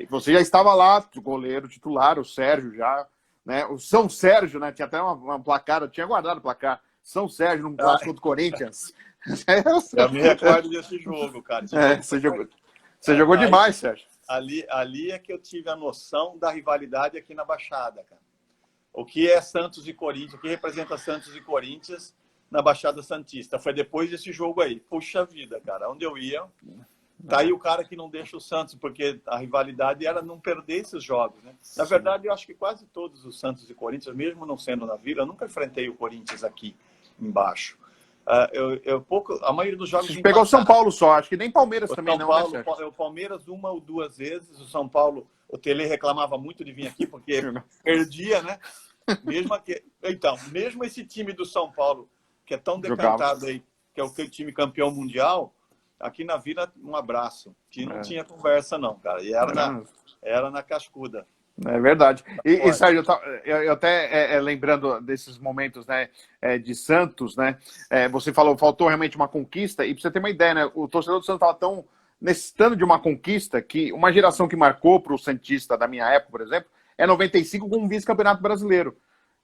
Você já estava lá, goleiro titular, o Sérgio já. Né? O São Sérgio, né? Tinha até uma placar, eu tinha guardado o placar. São Sérgio num clássico do Corinthians. Eu me recordo desse jogo, cara. Você jogou demais, Sérgio. Ali é que eu tive a noção da rivalidade aqui na Baixada, cara. O que é Santos e Corinthians, o que representa Santos e Corinthians na Baixada Santista. Foi depois desse jogo aí. Puxa vida, cara. Onde eu ia, tá aí o cara que não deixa o Santos, porque a rivalidade era não perder esses jogos, né? Na verdade, eu acho que quase todos os Santos e Corinthians, mesmo não sendo na Vila, eu nunca enfrentei o Corinthians aqui embaixo. A maioria dos jogos... Você pegou o São Paulo só, acho que nem Palmeiras também não, né, o Palmeiras 1 ou 2 vezes, o São Paulo, o Tele reclamava muito de vir aqui, porque perdia, né? Mesmo esse time do São Paulo, que é tão decantado aí, que é o time campeão mundial, aqui na Vila, um abraço. Que não tinha conversa, não, cara. E era na cascuda. É verdade. E Sérgio, eu até lembrando desses momentos, né, de Santos, né? Você falou, faltou realmente uma conquista, e pra você ter uma ideia, né? O torcedor do Santos estava tão necessitando de uma conquista que uma geração que marcou para o Santista da minha época, por exemplo, é 95 com um vice-campeonato brasileiro.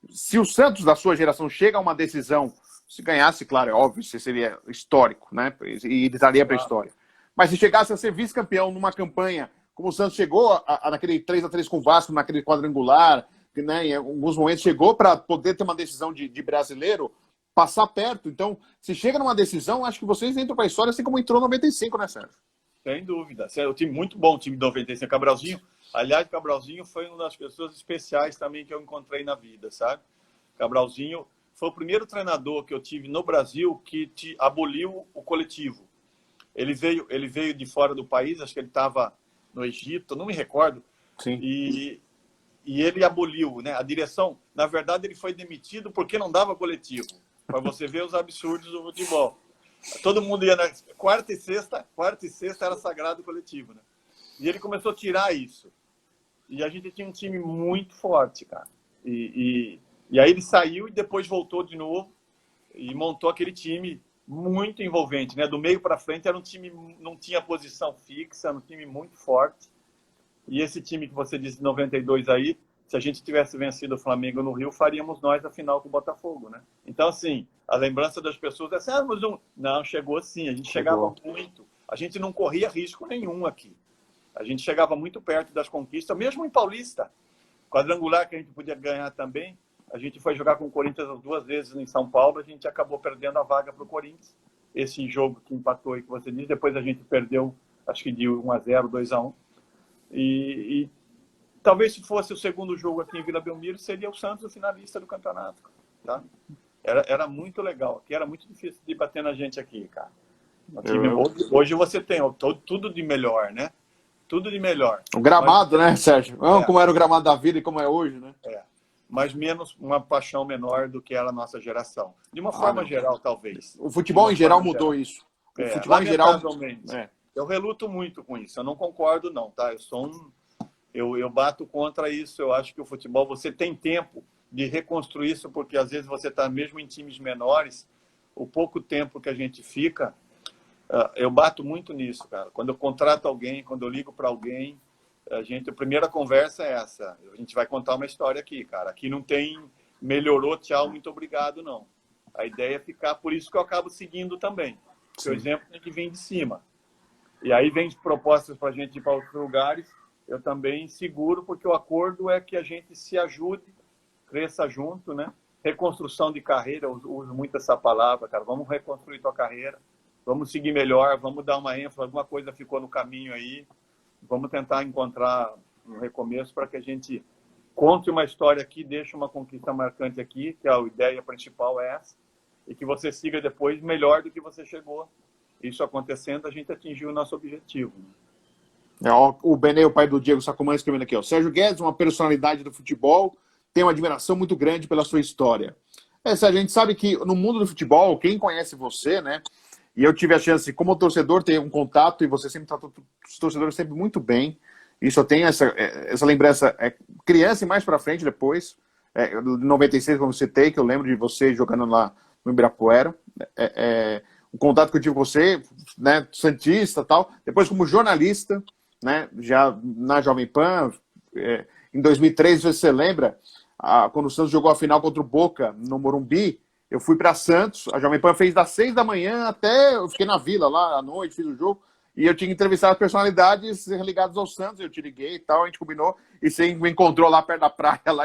Se o Santos da sua geração chega a uma decisão, se ganhasse, claro, é óbvio, isso seria histórico, né? E estaria para a história. Mas se chegasse a ser vice-campeão numa campanha, como o Santos chegou naquele 3-3 com o Vasco, naquele quadrangular, né, em alguns momentos chegou para poder ter uma decisão de brasileiro, passar perto. Então, se chega numa decisão, acho que vocês entram para a história assim como entrou em 95, né, Sérgio? Sem dúvida. É um time muito bom, o time de 95. Cabralzinho, aliás, Cabralzinho foi uma das pessoas especiais também que eu encontrei na vida, sabe? Cabralzinho foi o primeiro treinador que eu tive no Brasil que aboliu o coletivo. Ele veio de fora do país, acho que ele estava no Egito, não me recordo. Sim. e ele aboliu, né? A direção, na verdade, ele foi demitido porque não dava coletivo. Para você ver os absurdos do futebol. Todo mundo ia na quarta e sexta era sagrado coletivo, né? E ele começou a tirar isso. E a gente tinha um time muito forte, cara. E aí ele saiu e depois voltou de novo e montou aquele time muito envolvente, né? Do meio para frente era um time, não tinha posição fixa, era um time muito forte. E esse time que você disse, 92 aí, se a gente tivesse vencido o Flamengo no Rio, faríamos nós a final com o Botafogo, né? Então, assim, a lembrança das pessoas é assim, mas não, chegou sim, a gente chegava muito. A gente não corria risco nenhum aqui. A gente chegava muito perto das conquistas, mesmo em Paulista. Quadrangular que a gente podia ganhar também. A gente foi jogar com o Corinthians 2 vezes em São Paulo, a gente acabou perdendo a vaga para o Corinthians. Esse jogo que empatou aí que você disse, depois a gente perdeu, acho que de 1-0, 2-1. E talvez se fosse o segundo jogo aqui em Vila Belmiro, seria o Santos o finalista do campeonato. Tá? Era muito legal. Aqui era muito difícil de bater na gente aqui, cara. Hoje você tem tudo de melhor, né? Tudo de melhor. O gramado, né, Sérgio? Como era o gramado da vida e como é hoje, né? Mas menos, uma paixão menor do que era a nossa geração. De uma forma geral, talvez. O futebol em geral mudou isso. O futebol em geral... Eu reluto muito com isso. Eu não concordo, não, tá? Eu bato contra isso. Eu acho que o futebol, você tem tempo de reconstruir isso, porque às vezes você está mesmo em times menores, o pouco tempo que a gente fica, eu bato muito nisso, cara. Quando eu contrato alguém, quando eu ligo para alguém, a primeira conversa é essa. A gente vai contar uma história aqui, cara. Aqui não tem melhorou, tchau, muito obrigado, não. A ideia é ficar, por isso que eu acabo seguindo também. Porque o exemplo tem que vir de cima. E aí vem propostas para a gente ir para outros lugares, eu também seguro, porque o acordo é que a gente se ajude, cresça junto, né? Reconstrução de carreira, eu uso muito essa palavra, cara. Vamos reconstruir tua carreira, vamos seguir melhor, vamos dar uma ênfase, alguma coisa ficou no caminho aí, vamos tentar encontrar um recomeço para que a gente conte uma história aqui, deixe uma conquista marcante aqui, que a ideia principal é essa, e que você siga depois melhor do que você chegou. Isso acontecendo, a gente atingiu o nosso objetivo. O Benê, o pai do Diego Sacomani, escrevendo aqui, ó. Sérgio Guedes, uma personalidade do futebol, tem uma admiração muito grande pela sua história. Sérgio, a gente sabe que no mundo do futebol, quem conhece você, né? E eu tive a chance, como torcedor, ter um contato, e você sempre tratou os torcedores sempre muito bem. Isso eu tenho essa lembrança, criança e mais pra frente depois, em 96, como eu citei, que eu lembro de você jogando lá no Ibirapuera. O contato que eu tive com você, né, santista e tal, depois como jornalista, né, já na Jovem Pan, em 2003, você lembra, quando o Santos jogou a final contra o Boca, no Morumbi, eu fui para Santos, a Jovem Pan fez das 6 da manhã até, eu fiquei na Vila lá à noite, fiz o jogo, e eu tinha que entrevistar as personalidades ligadas ao Santos, eu te liguei e tal, a gente combinou, e você me encontrou lá perto da praia, lá,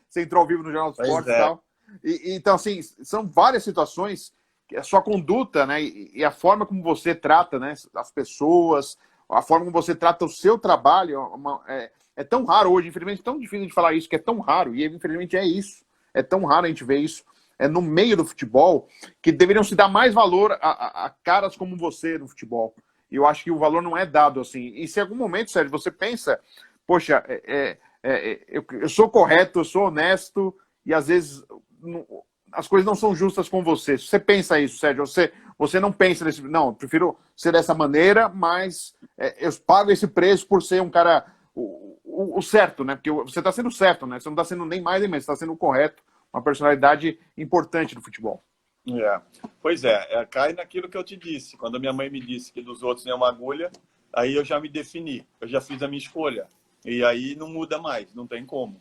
você entrou ao vivo no Jornal dos Esportes e tal. Então, assim, são várias situações, a sua conduta, né, e a forma como você trata, né, as pessoas, a forma como você trata o seu trabalho, é tão raro hoje, infelizmente, tão difícil de falar isso, que é tão raro, e infelizmente é isso, é tão raro a gente ver isso, no meio do futebol, que deveriam se dar mais valor a caras como você no futebol. E eu acho que o valor não é dado assim. E se em algum momento, Sérgio, você pensa, poxa, eu sou correto, eu sou honesto, e às vezes as coisas não são justas com você. Se você pensa isso, Sérgio, você não pensa nesse... Não, eu prefiro ser dessa maneira, mas eu pago esse preço por ser um cara o certo, né? Porque você está sendo certo, né? Você não está sendo nem mais nem menos, você está sendo o correto. Uma personalidade importante do futebol. Pois cai naquilo que eu te disse. Quando minha mãe me disse que dos outros nem uma agulha, aí eu já me defini, eu já fiz a minha escolha. E aí não muda mais, não tem como.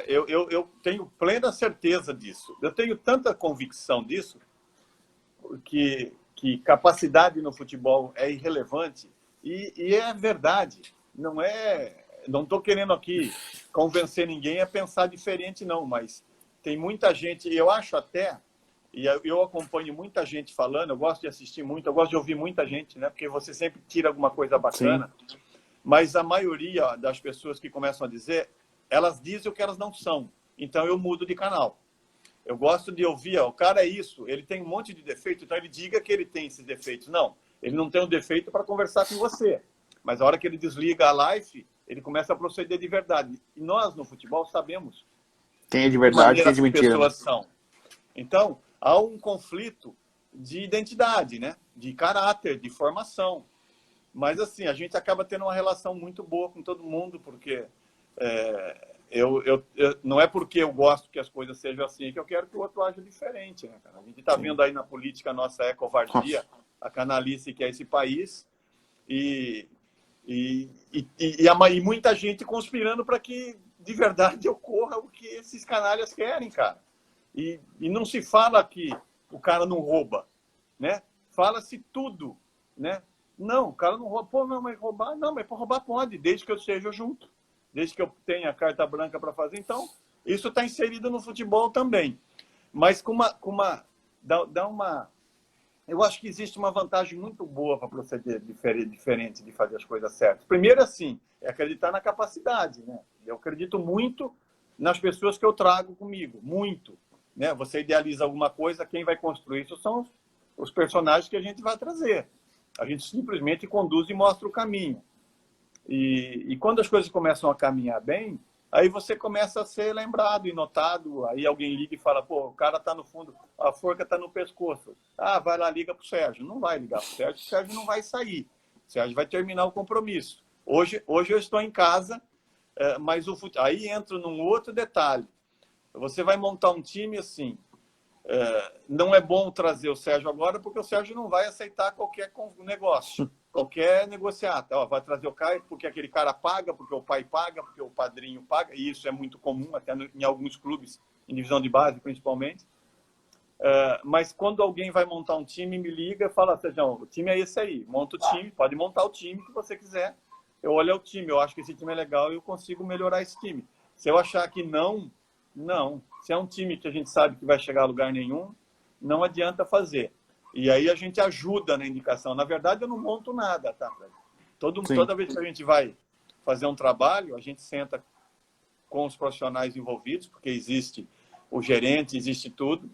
Eu tenho plena certeza disso. Eu tenho tanta convicção disso que capacidade no futebol é irrelevante. E é verdade. Não estou querendo aqui convencer ninguém a pensar diferente, não, mas tem muita gente, eu acho até, e eu acompanho muita gente falando, eu gosto de assistir muito, eu gosto de ouvir muita gente, né? Porque você sempre tira alguma coisa bacana. Sim. Mas a maioria das pessoas que começam a dizer, elas dizem o que elas não são. Então eu mudo de canal. Eu gosto de ouvir, o cara é isso, ele tem um monte de defeito, então ele diga que ele tem esses defeitos. Não, ele não tem um defeito para conversar com você. Mas a hora que ele desliga a live, ele começa a proceder de verdade. E nós, no futebol, sabemos Quem é de verdade, quem é de as mentira. pessoas são. Então, há um conflito de identidade, né? De caráter, de formação. Mas, assim, a gente acaba tendo uma relação muito boa com todo mundo, porque não é porque eu gosto que as coisas sejam assim que eu quero que o outro aja diferente, né, cara? A gente está vendo aí na política nossa covardia, a canalice que é esse país, e muita gente conspirando para que, de verdade, ocorra o que esses canalhas querem, cara. E não se fala que o cara não rouba, né? Fala-se tudo, né? Não, o cara não rouba. Pô, não, mas roubar... Não, mas roubar pode, desde que eu esteja junto. Desde que eu tenha carta branca para fazer. Então, isso está inserido no futebol também. Mas dá uma... Eu acho que existe uma vantagem muito boa para proceder diferente de fazer as coisas certas. Primeiro, assim, é acreditar na capacidade, né? Eu acredito muito nas pessoas que eu trago comigo, muito. Né? Você idealiza alguma coisa, quem vai construir isso são os personagens que a gente vai trazer. A gente simplesmente conduz e mostra o caminho. E quando as coisas começam a caminhar bem, aí você começa a ser lembrado e notado. Aí alguém liga e fala, pô, o cara está no fundo, a forca está no pescoço. Ah, vai lá, liga para o Sérgio. Não vai ligar para o Sérgio não vai sair. O Sérgio vai terminar o compromisso. Hoje eu estou em casa, mas aí entra num outro detalhe. Você vai montar um time assim. Não é bom trazer o Sérgio agora, porque o Sérgio não vai aceitar qualquer negócio, qualquer negociata. Vai trazer o Caio porque aquele cara paga, porque o pai paga, porque o padrinho paga, e isso é muito comum, até em alguns clubes, em divisão de base principalmente. Mas quando alguém vai montar um time, me liga e fala, Sérgio, o time é esse aí, monta o time, pode montar o time que você quiser. Eu olho o time, eu acho que esse time é legal e eu consigo melhorar esse time. Se eu achar que não. Se é um time que a gente sabe que vai chegar a lugar nenhum, não adianta fazer. E aí a gente ajuda na indicação. Na verdade, eu não monto nada, tá? Toda vez que a gente vai fazer um trabalho, a gente senta com os profissionais envolvidos, porque existe o gerente, existe tudo.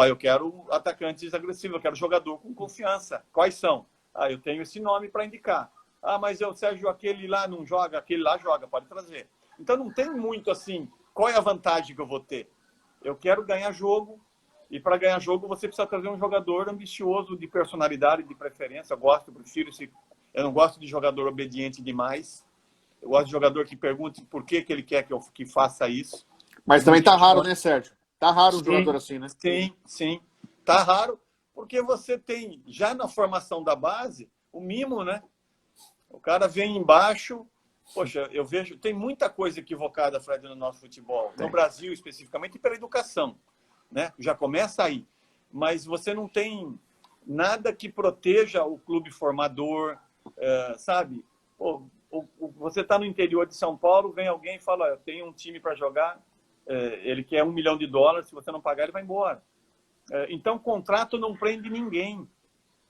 Eu quero atacantes agressivos, eu quero jogador com confiança. Quais são? Eu tenho esse nome para indicar. Mas o Sérgio, aquele lá não joga, aquele lá joga, pode trazer. Então não tem muito assim... Qual é a vantagem que eu vou ter? Eu quero ganhar jogo, e para ganhar jogo você precisa trazer um jogador ambicioso, de personalidade, de preferência. Eu não gosto de jogador obediente demais. Eu gosto de jogador que pergunte por que ele quer que faça isso. Mas também tá raro, né, Sérgio? Tá raro um jogador assim, né? Sim. Tá raro, porque você tem, já na formação da base, o mimo, né? O cara vem embaixo... Poxa, eu vejo... Tem muita coisa equivocada, Fred, no nosso futebol. No Brasil, especificamente, pela educação. Né? Já começa aí. Mas você não tem nada que proteja o clube formador, sabe? Você está no interior de São Paulo, vem alguém e fala, eu tenho um time para jogar, ele quer $1 milhão, se você não pagar, ele vai embora. Então, contrato não prende ninguém.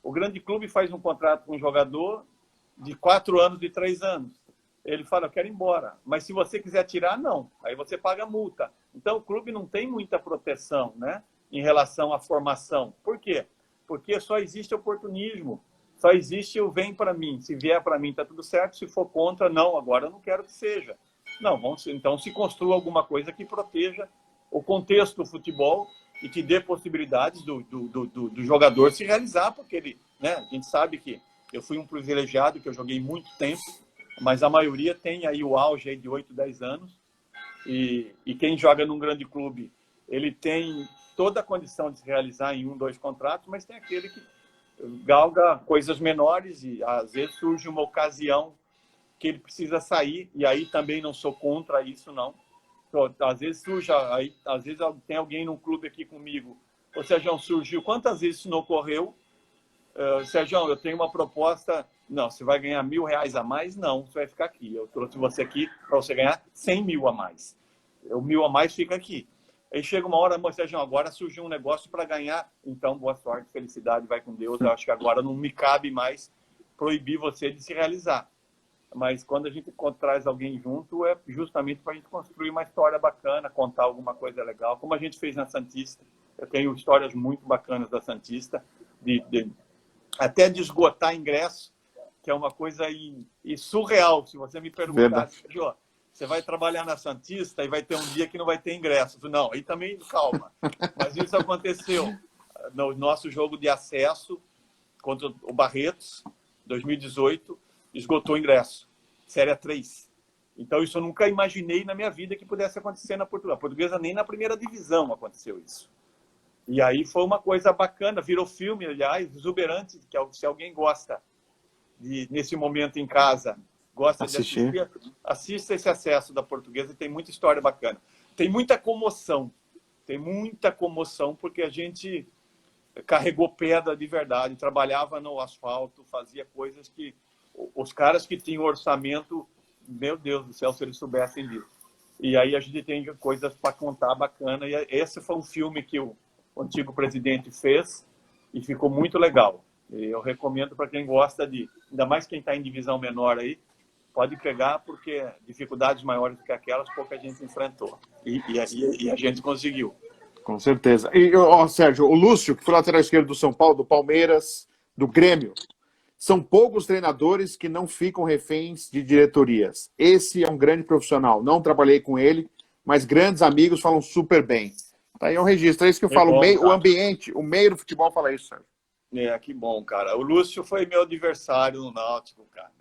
O grande clube faz um contrato com um jogador de 4 anos, de 3 anos. Ele fala, eu quero ir embora. Mas se você quiser tirar, não. Aí você paga multa. Então, o clube não tem muita proteção, né, em relação à formação. Por quê? Porque só existe oportunismo. Só existe o vem para mim. Se vier para mim, está tudo certo. Se for contra, não. Agora eu não quero que seja. Não, então se construa alguma coisa que proteja o contexto do futebol e que dê possibilidades do jogador se realizar. Porque ele, né, a gente sabe que eu fui um privilegiado, que eu joguei muito tempo, mas a maioria tem aí o auge aí de 8, 10 anos. E quem joga num grande clube, ele tem toda a condição de se realizar em 1, 2 contratos, mas tem aquele que galga coisas menores e às vezes surge uma ocasião que ele precisa sair, e aí também não sou contra isso, não. Então, às vezes às vezes tem alguém num clube aqui comigo, o Sérgio surgiu, quantas vezes isso não ocorreu? Sérgio, eu tenho uma proposta. Não, você vai ganhar R$1.000 a mais? Não, você vai ficar aqui. Eu trouxe você aqui para você ganhar 100 mil a mais. O 1.000 a mais fica aqui. Aí chega uma hora, Sérgio, agora surgiu um negócio para ganhar. Então, boa sorte, felicidade, vai com Deus. Eu acho que agora não me cabe mais proibir você de se realizar. Mas quando a gente traz alguém junto, é justamente para a gente construir uma história bacana, contar alguma coisa legal, como a gente fez na Santista. Eu tenho histórias muito bacanas da Santista, até de esgotar ingresso. que é uma coisa surreal. Se você me perguntasse, você vai trabalhar na Santista e vai ter um dia que não vai ter ingresso. Não, aí também, calma. Mas isso aconteceu no nosso jogo de acesso contra o Barretos, 2018, esgotou o ingresso. Série 3. Então, isso eu nunca imaginei na minha vida que pudesse acontecer na Portuguesa. A Portuguesa nem na primeira divisão aconteceu isso. E aí foi uma coisa bacana, virou filme, aliás, exuberante, que se alguém gosta nesse momento em casa, gosta de assistir, assista esse acesso da Portuguesa, tem muita história bacana. Tem muita comoção, porque a gente carregou pedra de verdade, trabalhava no asfalto, fazia coisas que os caras que tinham orçamento, meu Deus do céu, se eles soubessem disso. E aí a gente tem coisas para contar bacana, e esse foi um filme que o antigo presidente fez e ficou muito legal. Eu recomendo para quem gosta ainda mais quem está em divisão menor aí, pode pegar, porque dificuldades maiores do que aquelas pouca gente enfrentou. E a gente conseguiu. Com certeza. E, Sérgio, o Lúcio, que foi lateral esquerdo do São Paulo, do Palmeiras, do Grêmio, são poucos treinadores que não ficam reféns de diretorias. Esse é um grande profissional. Não trabalhei com ele, mas grandes amigos falam super bem. Tá aí um registro. É isso que eu falo. O ambiente, o meio do futebol fala isso, Sérgio. Que bom, cara. O Lúcio foi meu adversário no Náutico, cara.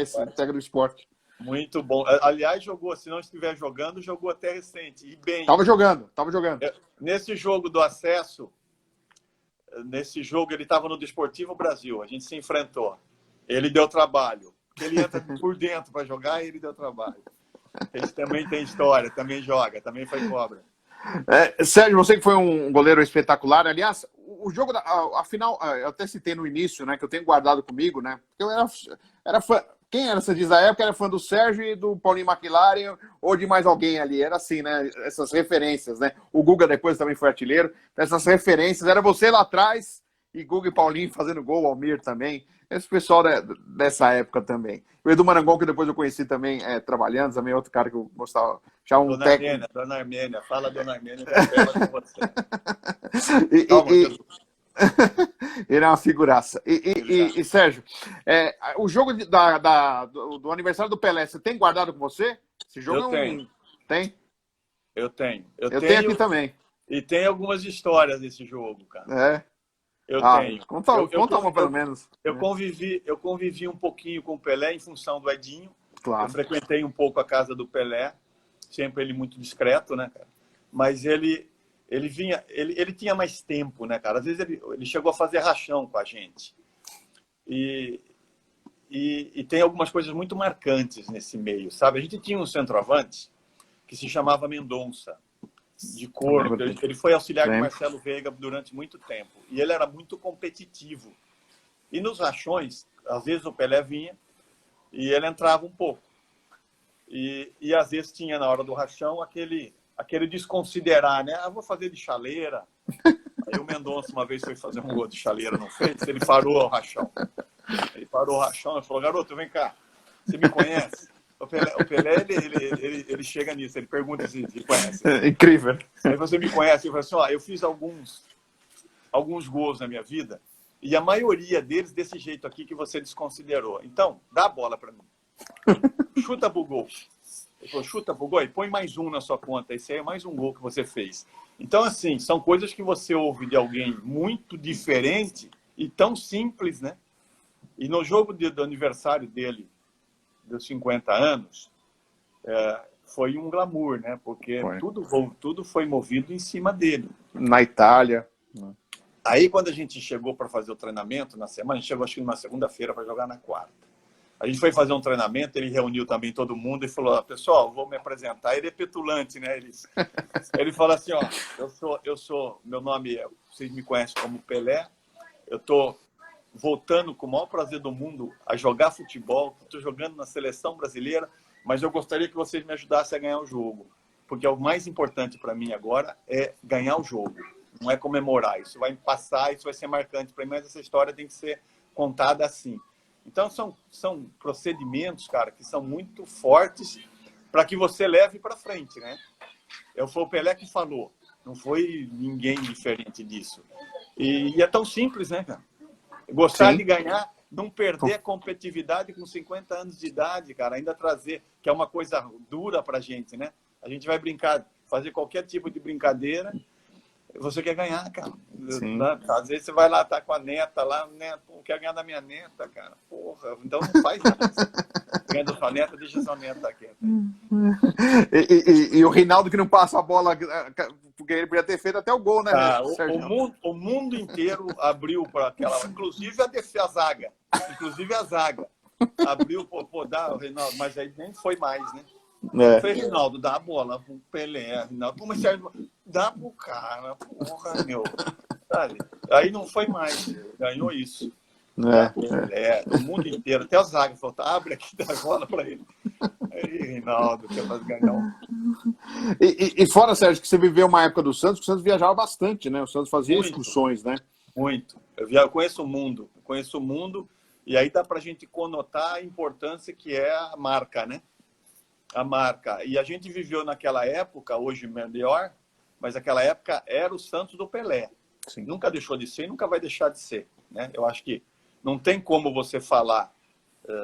Esse integra do esporte. Muito bom. Aliás, jogou, se não estiver jogando, jogou até recente. E bem. Tava jogando. Nesse jogo do acesso, ele estava no Desportivo Brasil. A gente se enfrentou. Ele deu trabalho. Ele entra por dentro para jogar e ele deu trabalho. Ele também tem história, também joga, também foi cobra. Sérgio, você que foi um goleiro espetacular. Aliás, o jogo, a final, eu até citei no início, né, que eu tenho guardado comigo, né? Eu era fã. Quem era, você diz, da época, era fã do Sérgio e do Paulinho McLaren ou de mais alguém ali. Era assim, né? Essas referências, né? O Guga depois também foi artilheiro. Essas referências, era você lá atrás e Guga e Paulinho fazendo gol, o Almir também. Esse pessoal dessa época também. O Edu Marangon, que depois eu conheci também trabalhando, também outro cara que eu gostava. Já um técnico. Dona Armênia, fala Dona Armênia, que eu quero com você. Ele é uma figuraça. E Sérgio, o jogo do aniversário do Pelé, você tem guardado com você? Esse jogo eu tenho. Tem? Eu tenho. Eu tenho aqui também. E tem algumas histórias desse jogo, cara. Eu tenho. Conta uma, pelo menos. Eu convivi um pouquinho com o Pelé em função do Edinho. Claro. Eu frequentei um pouco a casa do Pelé, sempre ele muito discreto, né, cara? Mas ele tinha mais tempo, né, cara? Às vezes ele chegou a fazer rachão com a gente. E tem algumas coisas muito marcantes nesse meio, sabe? A gente tinha um centroavante que se chamava Mendonça, de cor. Ele foi auxiliar de Marcelo Veiga durante muito tempo. E ele era muito competitivo. E nos rachões, às vezes o Pelé vinha e ele entrava um pouco. E às vezes tinha, na hora do rachão, aquele desconsiderar, né? Vou fazer de chaleira. Aí o Mendonça uma vez foi fazer um gol de chaleira, não fez? Ele parou o rachão. Ele falou, garoto, vem cá, você me conhece? O Pelé ele chega nisso, ele pergunta se me conhece. Incrível. Aí você me conhece, eu falo assim, eu fiz alguns gols na minha vida, e a maioria deles desse jeito aqui que você desconsiderou. Então, dá a bola para mim. Chuta pro gol. Ele falou, chuta pro gol e põe mais um na sua conta. Esse aí é mais um gol que você fez. Então, assim, são coisas que você ouve de alguém muito diferente e tão simples, né? E no jogo do aniversário dele, dos 50 anos, foi um glamour, né? Porque tudo foi movido em cima dele. Na Itália. Aí, quando a gente chegou para fazer o treinamento na semana, a gente chegou acho que numa segunda-feira para jogar na quarta. A gente foi fazer um treinamento, ele reuniu também todo mundo e falou, pessoal, vou me apresentar. Ele é petulante, né? Ele fala assim, meu nome vocês me conhecem como Pelé, eu estou voltando com o maior prazer do mundo a jogar futebol, estou jogando na seleção brasileira, mas eu gostaria que vocês me ajudassem a ganhar o jogo, porque o mais importante para mim agora é ganhar o jogo, não é comemorar. Isso vai passar, isso vai ser marcante para mim, mas essa história tem que ser contada assim. Então, são procedimentos, cara, que são muito fortes para que você leve para frente, né? Foi o Pelé que falou, não foi ninguém diferente disso. E é tão simples, né, cara? Gostar de ganhar Não perder a competitividade com 50 anos de idade, cara. Ainda trazer, que é uma coisa dura pra gente, né? A gente vai brincar, fazer qualquer tipo de brincadeira, você quer ganhar, cara. Sim. Às vezes você vai lá, tá com a neta lá, né? Pô, quer ganhar da minha neta, cara. Porra, então não faz nada. Ganha da sua neta, deixa sua neta quieta. E o Reinaldo que não passa a bola, porque ele podia ter feito até o gol, né? O mundo inteiro abriu para aquela. Inclusive a zaga. Inclusive a zaga. Abriu, dá o Reinaldo, mas aí nem foi mais, né? Foi Reinaldo, dá a bola pro Pelé, Reinaldo. Como dá pro cara, porra, meu. Sabe? Aí não foi mais, ganhou isso. O mundo inteiro, até a zaga falou, abre aqui, dá a bola para ele. Aí, Reinaldo, quer fazer ganhar E fora, Sérgio, que você viveu uma época do Santos, que o Santos viajava bastante, né? O Santos fazia muito, excursões, né? Muito. Eu conheço o mundo, e aí dá pra gente conotar a importância que é a marca, né? A marca. E a gente viveu naquela época, hoje melhor, mas naquela época era o Santos do Pelé. Sim. Nunca deixou de ser e nunca vai deixar de ser, né? Eu acho que não tem como você falar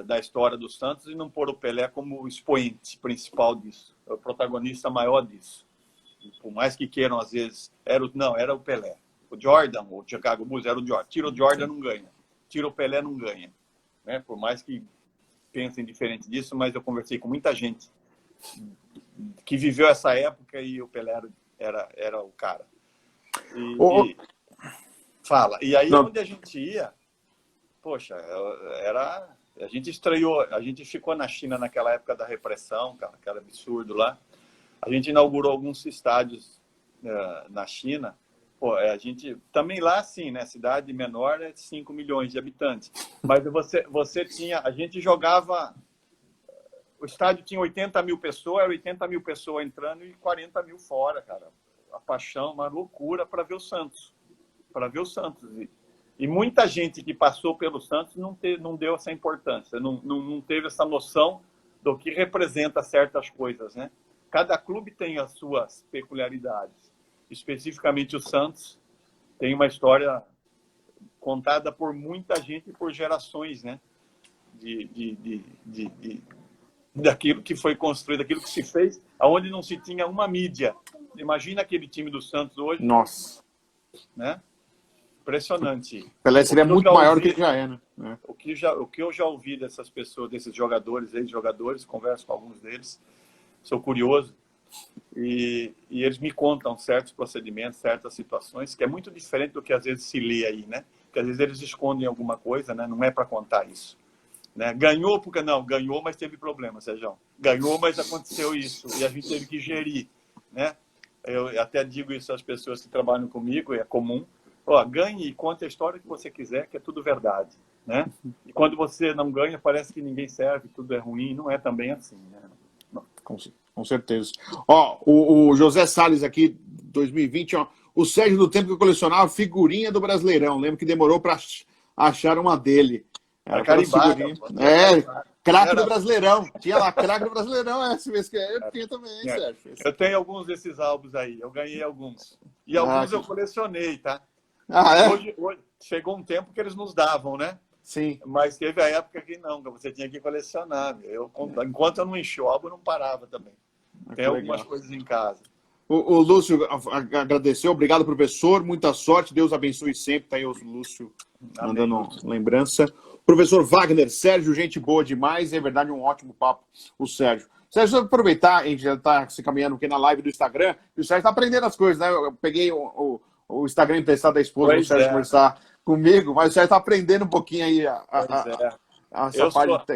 da história do Santos e não pôr o Pelé como o expoente principal disso, o protagonista maior disso. E por mais que queiram, às vezes, era o Pelé. O Jordan, o Chicago Bulls, era o Jordan. Tira o Jordan, não ganha. Tira o Pelé, não ganha. Né? Por mais que pensem diferente disso, mas eu conversei com muita gente que viveu essa época e o Pelé era o cara. Fala. E aí, onde a gente ia, poxa, a gente estreou, a gente ficou na China naquela época da repressão, cara, aquele absurdo lá. A gente inaugurou alguns estádios na China. Pô, a gente também lá, assim, né? Cidade menor é 5 milhões de habitantes. Mas você tinha, a gente jogava, o estádio tinha 80 mil pessoas, era 80 mil pessoas entrando e 40 mil fora, cara. A paixão, uma loucura para ver o Santos. Para ver o Santos. E muita gente que passou pelo Santos não deu essa importância, não teve essa noção do que representa certas coisas, né? Cada clube tem as suas peculiaridades. Especificamente o Santos tem uma história contada por muita gente e por gerações, né? Daquilo que foi construído, daquilo que se fez, aonde não se tinha uma mídia. Imagina aquele time do Santos hoje. Nossa. Né? Impressionante. Pelé seria muito maior do que já é, né? O que eu já ouvi dessas pessoas, desses jogadores, ex-jogadores, converso com alguns deles, sou curioso, e eles me contam certos procedimentos, certas situações, que é muito diferente do que às vezes se lê aí, né? Porque às vezes eles escondem alguma coisa, né? Não é para contar isso. Né? Ganhou porque não, ganhou, mas teve problema, Sérgio. Ganhou, mas aconteceu isso, e a gente teve que gerir, né? Eu até digo isso às pessoas que trabalham comigo, é comum. Ó, ganhe e conte a história que você quiser, que é tudo verdade, né? E quando você não ganha, parece que ninguém serve, tudo é ruim. Não é também assim, né? Não. Com certeza. Ó, o José Salles aqui, 2020, ó, o Sérgio do tempo que eu colecionava figurinha do Brasileirão. Lembro que demorou para achar uma dele. Era carimbada. Craque do Brasileirão. Tinha lá, craque do Brasileirão, essa vez que eu tinha também, Sérgio. Eu tenho alguns desses álbuns aí, eu ganhei alguns. E alguns eu colecionei, tá? Hoje, chegou um tempo que eles nos davam, né? Sim. Mas teve a época que não, que você tinha que colecionar. Enquanto eu não enchi o álbum, eu não parava também. Tem algumas coisas em casa. O Lúcio agradeceu, obrigado, professor, muita sorte, Deus abençoe sempre, tá aí o Lúcio mandando lembrança. Professor Wagner, Sérgio, gente boa demais, é verdade, um ótimo papo, o Sérgio. Sérgio, vou aproveitar, a gente já está se caminhando aqui na live do Instagram, e o Sérgio está aprendendo as coisas, né? Eu peguei o Instagram emprestado da esposa do Sérgio conversar comigo, mas o Sérgio está aprendendo um pouquinho aí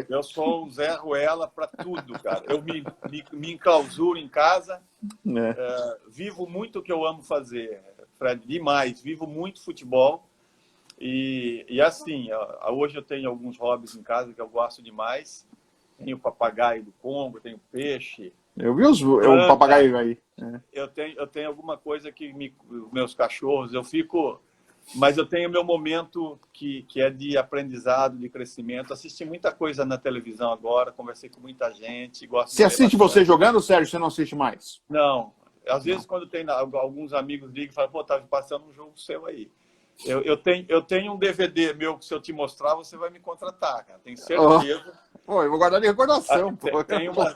eu sou um Zé Ruela para tudo, cara. Eu me enclausuro em casa, vivo muito o que eu amo fazer, Fred, demais. Vivo muito futebol e assim, hoje eu tenho alguns hobbies em casa que eu gosto demais. Tenho papagaio do Congo, tenho peixe. Eu vi o papagaio aí. Eu tenho alguma coisa que meus cachorros, mas eu tenho meu momento que é de aprendizado, de crescimento. Assisti muita coisa na televisão agora, conversei com muita gente. Você assiste você jogando, Sérgio? Você não assiste mais? Não. Às vezes, quando tem alguns amigos ligam e falam, pô, tá passando um jogo seu aí. Eu tenho um DVD meu que, se eu te mostrar, você vai me contratar, cara. Tenho Oh, certeza. pô, eu vou guardar de recordação, pô. Tem uma.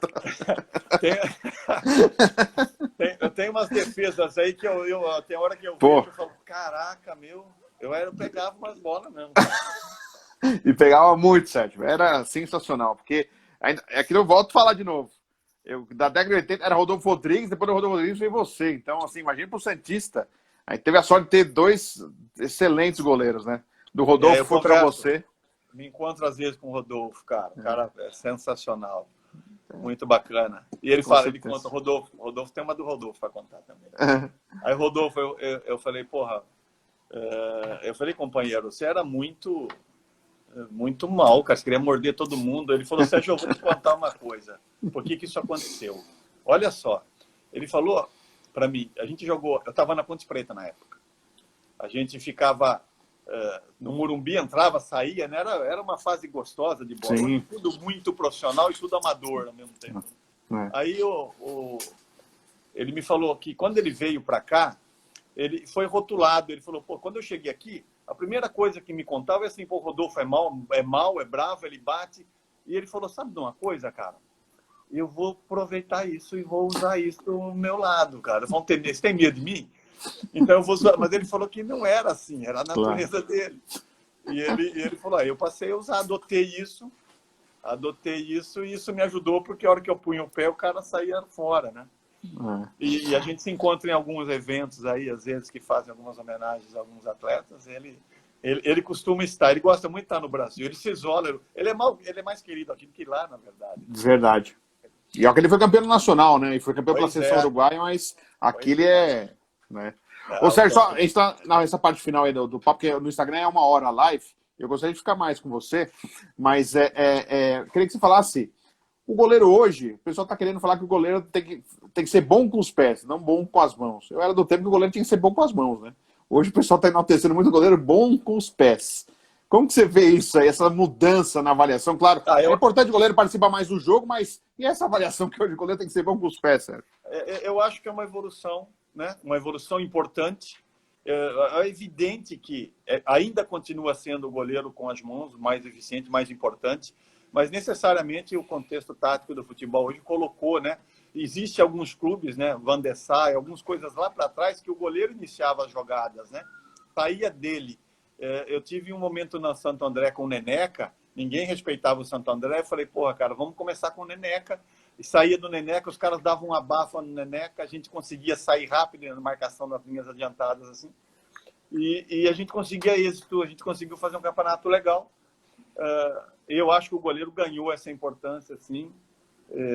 Tem, eu tenho umas defesas aí que tem hora que eu Pô, vejo e falo, caraca, meu, eu pegava umas bolas mesmo, cara. e pegava muito, Sérgio. Era sensacional, porque é que eu volto a falar de novo. Da década de 80 era Rodolfo Rodrigues, depois do Rodolfo Rodrigues veio você. Então, assim, imagina pro Santista. Aí teve a sorte de ter dois excelentes goleiros, né? Do Rodolfo Eu foi para confesso, você. me encontro às vezes com o Rodolfo, cara. O cara é sensacional. Muito bacana. E ele Com fala, ele certeza. conta, Rodolfo tem uma do Rodolfo para contar também. Aí, Rodolfo, eu falei, porra, eu falei, companheiro, você era muito mal, cara, você queria morder todo mundo. Ele falou, Sérgio, eu vou te contar uma coisa. Por que isso aconteceu? Olha só, ele falou para mim, a gente jogou, eu estava na Ponte Preta na época, a gente ficava no Morumbi, entrava, saía, né? Era uma fase gostosa de bola. Sim. Tudo muito profissional e tudo amador ao mesmo tempo. Aí ele me falou que quando ele veio para cá, ele foi rotulado. Ele falou, pô, quando eu cheguei aqui, a primeira coisa que me contava é assim, pô, o Rodolfo é bravo, ele bate. E ele falou, sabe de uma coisa, cara? Eu vou aproveitar isso e vou usar isso do meu lado, cara. Você tem medo de mim? Então eu vou usar. Mas ele falou que não era assim, era a natureza dele. E ele falou, eu passei a usar, adotei isso e isso me ajudou, porque a hora que eu punha o pé, o cara saía fora, né? E a gente se encontra em alguns eventos aí, às vezes, que fazem algumas homenagens a alguns atletas. Ele costuma estar, ele gosta muito de estar no Brasil, ele se isola, ele é mais querido aqui do que lá, na verdade. Verdade. E ó, que ele foi campeão nacional, né? E foi campeão pela seleção uruguaia, mas aqui ele é. Né? Ô, Sérgio, só, a gente tá nessa parte final aí do papo, porque no Instagram é 1 hora a live. Eu gostaria de ficar mais com você, mas queria que você falasse. O goleiro hoje, o pessoal tá querendo falar que o goleiro tem que ser bom com os pés, não bom com as mãos. Eu era do tempo que o goleiro tinha que ser bom com as mãos, né? Hoje o pessoal tá enaltecendo muito o goleiro bom com os pés. Como que você vê isso aí, essa mudança na avaliação? Claro, é importante o goleiro participar mais do jogo, mas e essa avaliação que hoje o goleiro tem que ser bom com os pés, Sérgio? Eu acho que é uma evolução, né? Uma evolução importante. É evidente que ainda continua sendo o goleiro com as mãos mais eficiente, mais importante, mas necessariamente o contexto tático do futebol hoje colocou, né? Existe alguns clubes, né? Van der Sar, algumas coisas lá para trás que o goleiro iniciava as jogadas, né? Saía dele. Eu tive um momento na Santo André com o Neneca, ninguém respeitava o Santo André, eu falei, porra, cara, vamos começar com o Neneca. E saía do Neneca, os caras davam uma abafa no Neneca, a gente conseguia sair rápido na marcação das linhas adiantadas, assim. E a gente conseguia êxito, a gente conseguiu fazer um campeonato legal. Eu acho que o goleiro ganhou essa importância, sim.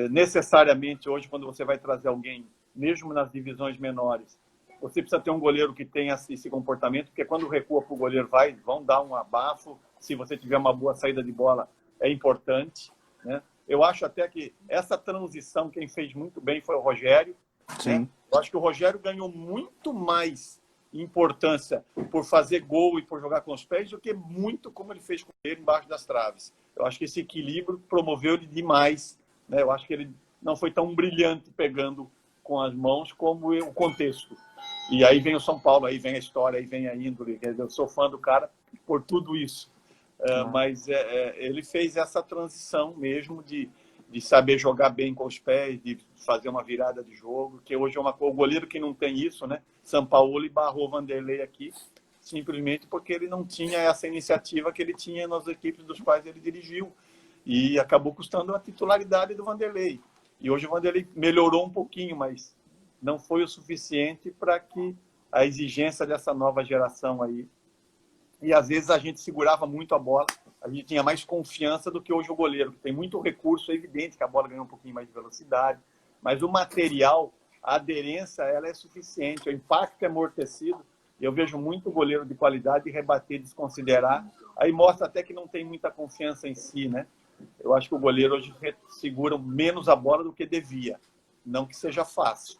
Necessariamente, hoje, quando você vai trazer alguém, mesmo nas divisões menores, você precisa ter um goleiro que tenha esse comportamento, porque quando recua para o goleiro, vão dar um abafo. Se você tiver uma boa saída de bola, é importante, né? Eu acho até que essa transição, quem fez muito bem foi o Rogério. Sim. Né? Eu acho que o Rogério ganhou muito mais importância por fazer gol e por jogar com os pés do que muito como ele fez com ele embaixo das traves. Eu acho que esse equilíbrio promoveu ele demais, né? Eu acho que ele não foi tão brilhante pegando com as mãos como o contexto. E aí vem o São Paulo, aí vem a história, aí vem a índole. Eu sou fã do cara por tudo isso. Mas ele fez essa transição mesmo de saber jogar bem com os pés, de fazer uma virada de jogo, que hoje é o goleiro que não tem isso, né? Sampaoli barrou Vanderlei aqui, simplesmente porque ele não tinha essa iniciativa que ele tinha nas equipes dos quais ele dirigiu. E acabou custando a titularidade do Vanderlei. E hoje o Vanderlei melhorou um pouquinho, mas não foi o suficiente para que a exigência dessa nova geração aí. E às vezes a gente segurava muito a bola, a gente tinha mais confiança do que hoje o goleiro, que tem muito recurso, é evidente que a bola ganhou um pouquinho mais de velocidade, mas o material, a aderência, ela é suficiente, o impacto é amortecido. Eu vejo muito goleiro de qualidade rebater, desconsiderar, aí mostra até que não tem muita confiança em si, né? Eu acho que o goleiro hoje segura menos a bola do que devia, não que seja fácil.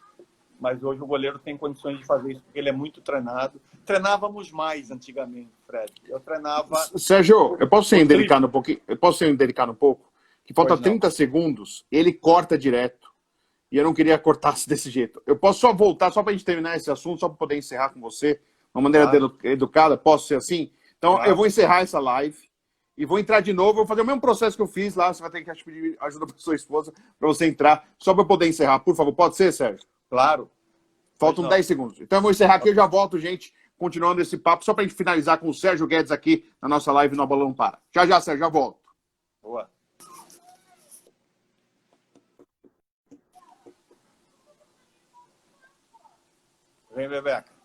Mas hoje o goleiro tem condições de fazer isso, porque ele é muito treinado. Treinávamos mais antigamente, Fred. Eu treinava... Sérgio, eu posso ser indelicado um pouquinho? Eu posso ser indelicado um pouco? Que falta 30 segundos, ele corta direto. E eu não queria cortar desse jeito. Eu posso só voltar, só para a gente terminar esse assunto, só para poder encerrar com você. uma maneira Claro. educada, posso ser assim? Então, Claro. eu vou encerrar essa live e vou entrar de novo, vou fazer o mesmo processo que eu fiz lá, você vai ter que pedir ajuda para sua esposa para você entrar, só para eu poder encerrar, por favor. Pode ser, Sérgio? Claro. Faltam Pois não. 10 segundos. Então eu vou encerrar aqui, eu já volto, gente, continuando esse papo, só para a gente finalizar com o Sérgio Guedes aqui na nossa live no A Bola Não Para. Já, Sérgio, já volto. Boa. Vem, Bebeca.